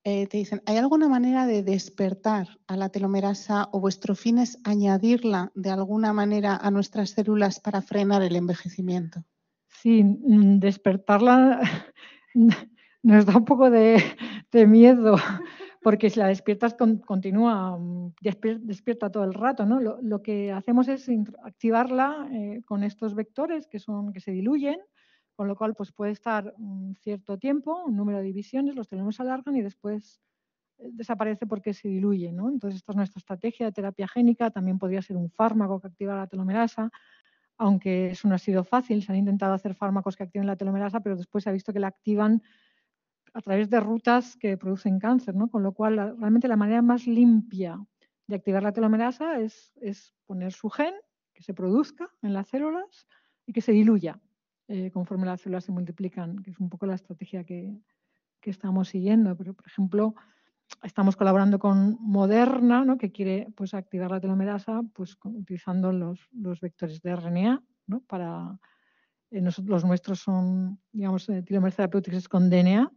Te dicen, ¿hay alguna manera de despertar a la telomerasa o vuestro fin es añadirla de alguna manera a nuestras células para frenar el envejecimiento? Sí, despertarla nos da un poco de miedo, porque si la despiertas continúa, despierta todo el rato, ¿no? Lo que hacemos es activarla con estos vectores que se diluyen, con lo cual pues puede estar un cierto tiempo, un número de divisiones, los telómeros se alargan y después desaparece porque se diluye, ¿no? Entonces esta es nuestra estrategia de terapia génica. También podría ser un fármaco que activa la telomerasa, aunque eso no ha sido fácil. Se han intentado hacer fármacos que activen la telomerasa, pero después se ha visto que la activan a través de rutas que producen cáncer, ¿no? Con lo cual, realmente la manera más limpia de activar la telomerasa es poner su gen, que se produzca en las células y que se diluya conforme las células se multiplican, que es un poco la estrategia que estamos siguiendo. Pero, por ejemplo, estamos colaborando con Moderna, ¿no? Que quiere pues, activar la telomerasa pues, utilizando los vectores de RNA, ¿no? Los nuestros son, digamos, Telomeres Therapeutics con DNA.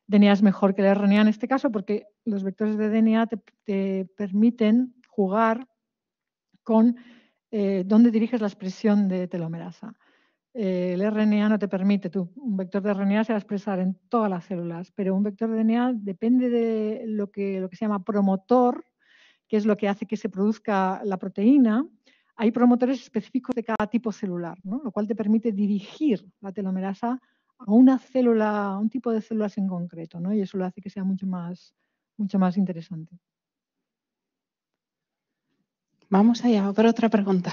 DNA es mejor que el RNA en este caso porque los vectores de DNA te permiten jugar con dónde diriges la expresión de telomerasa. El RNA no te permite, un vector de RNA se va a expresar en todas las células, pero un vector de DNA depende de lo que se llama promotor, que es lo que hace que se produzca la proteína. Hay promotores específicos de cada tipo celular, ¿no? Lo cual te permite dirigir la telomerasa a una célula, a un tipo de células en concreto, ¿no? Y eso lo hace que sea mucho más interesante. Vamos allá, por otra pregunta.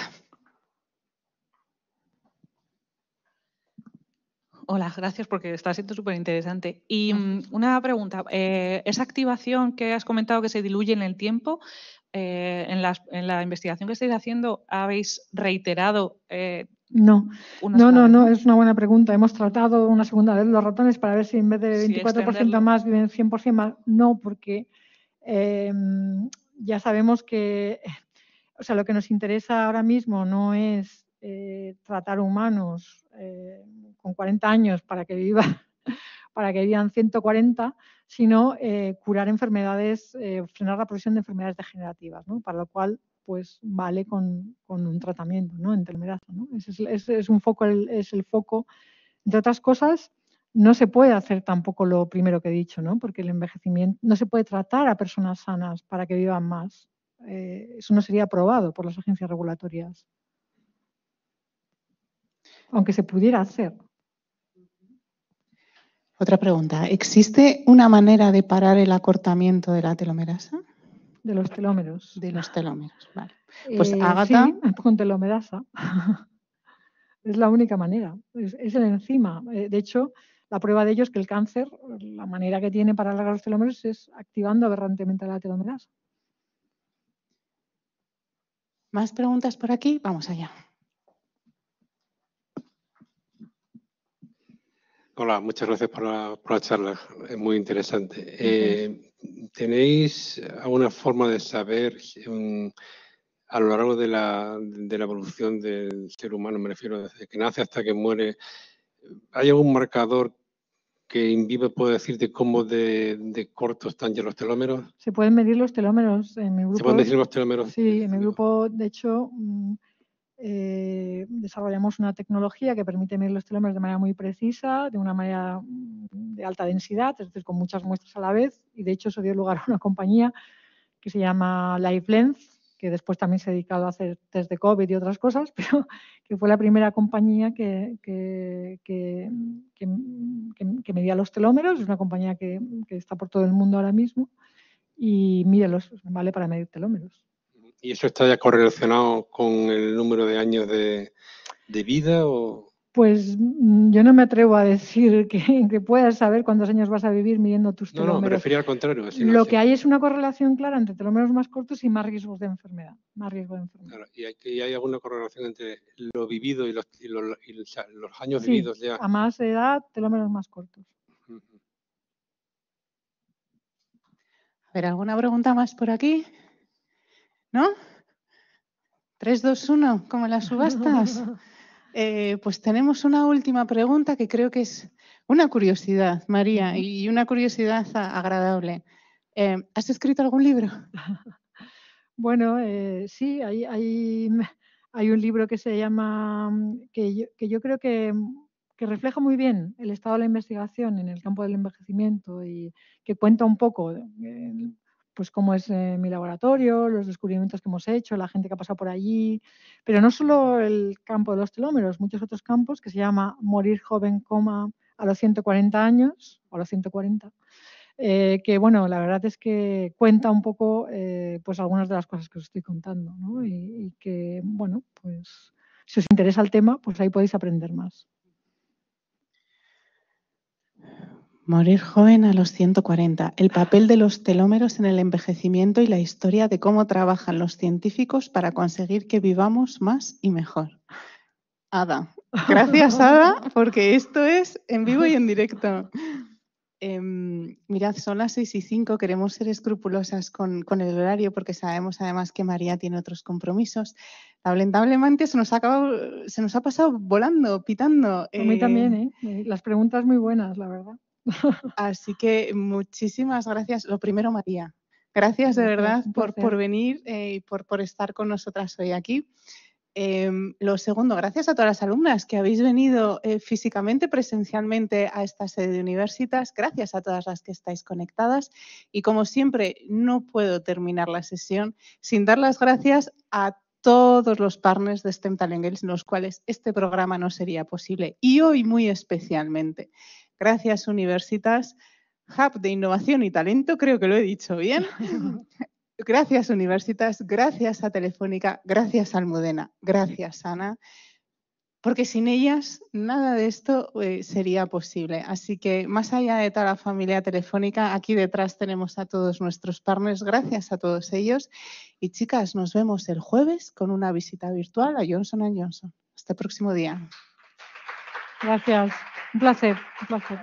Hola, gracias porque está siendo súper interesante. Y una pregunta, esa activación que has comentado que se diluye en el tiempo, en la investigación que estáis haciendo, ¿habéis reiterado? No, es una buena pregunta. Hemos tratado una segunda vez los ratones para ver si en vez de 24% más viven 100% más. No, porque ya sabemos que, o sea, lo que nos interesa ahora mismo no es tratar humanos con 40 años para que vivan 140, sino curar enfermedades, frenar la progresión de enfermedades degenerativas, ¿no? Para lo cual pues vale con un tratamiento, ¿no? En telomerasa, ¿no? Ese es un foco, es el foco. Entre otras cosas, no se puede hacer tampoco lo primero que he dicho, ¿no? Porque el envejecimiento no se puede tratar a personas sanas para que vivan más. Eso no sería aprobado por las agencias regulatorias. Aunque se pudiera hacer. Otra pregunta. ¿Existe una manera de parar el acortamiento de la telomerasa? De los telómeros. De los telómeros, vale. Pues Ágata. Sí, con telomerasa. Es la única manera. Es el enzima. De hecho, la prueba de ello es que el cáncer, la manera que tiene para alargar los telómeros es activando aberrantemente la telomerasa. ¿Más preguntas por aquí? Vamos allá. Hola, muchas gracias por la charla, es muy interesante. ¿Tenéis alguna forma de saber a lo largo de la evolución del ser humano, me refiero desde que nace hasta que muere, hay algún marcador que in vivo puede decirte cómo de cortos están ya los telómeros? Se pueden medir los telómeros en mi grupo. ¿Se pueden medir los telómeros? Sí, en mi grupo, de hecho, desarrollamos una tecnología que permite medir los telómeros de manera muy precisa, de una manera de alta densidad, es decir, con muchas muestras a la vez, y de hecho eso dio lugar a una compañía que se llama LifeLength, que después también se ha dedicado a hacer test de COVID y otras cosas, pero que fue la primera compañía que medía los telómeros. Es una compañía que está por todo el mundo ahora mismo y mídelos, vale para medir telómeros. ¿Y eso está ya correlacionado con el número de años de vida? O... Pues yo no me atrevo a decir que puedas saber cuántos años vas a vivir midiendo tus telómeros. No, me refería al contrario. Lo que hay es una correlación clara entre telómeros más cortos y más riesgos de enfermedad. Más riesgo de enfermedad. Claro, ¿y hay alguna correlación entre lo vivido y los años vividos ya? A más edad, telómeros más cortos. A ver, ¿alguna pregunta más por aquí? ¿No? 3, 2, 1, como las subastas. Pues tenemos una última pregunta que creo que es una curiosidad, María, y una curiosidad agradable. ¿Has escrito algún libro? Bueno, sí, hay un libro que se llama, que yo creo que refleja muy bien el estado de la investigación en el campo del envejecimiento y que cuenta un poco pues cómo es mi laboratorio, los descubrimientos que hemos hecho, la gente que ha pasado por allí, pero no solo el campo de los telómeros, muchos otros campos, que se llama Morir joven, a los 140 años, o a los 140, que bueno, la verdad es que cuenta un poco pues algunas de las cosas que os estoy contando, ¿no? Y que, bueno, pues si os interesa el tema, pues ahí podéis aprender más. Morir joven a los 140. El papel de los telómeros en el envejecimiento y la historia de cómo trabajan los científicos para conseguir que vivamos más y mejor. Ada. Gracias, Ada, porque esto es en vivo y en directo. Mirad, son las 6:05, queremos ser escrupulosas con el horario porque sabemos además que María tiene otros compromisos. Lamentablemente se nos ha pasado volando, pitando. A mí también, las preguntas muy buenas, la verdad. Así que muchísimas gracias. Lo primero, María, gracias de verdad por venir y por estar con nosotras hoy aquí. Lo segundo, gracias a todas las alumnas que habéis venido físicamente, presencialmente a esta sede de Universitas. Gracias a todas las que estáis conectadas. Y como siempre, no puedo terminar la sesión sin dar las gracias a todos los partners de STEM Talent, sin los cuales este programa no sería posible. Y hoy muy especialmente. Gracias, Universitas, Hub de Innovación y Talento, creo que lo he dicho bien. Gracias, Universitas, gracias a Telefónica, gracias a Almudena, gracias, Ana, porque sin ellas nada de esto sería posible. Así que más allá de toda la familia Telefónica, aquí detrás tenemos a todos nuestros partners, gracias a todos ellos. Y chicas, nos vemos el jueves con una visita virtual a Johnson & Johnson. Hasta el próximo día. Gracias, un placer, un placer.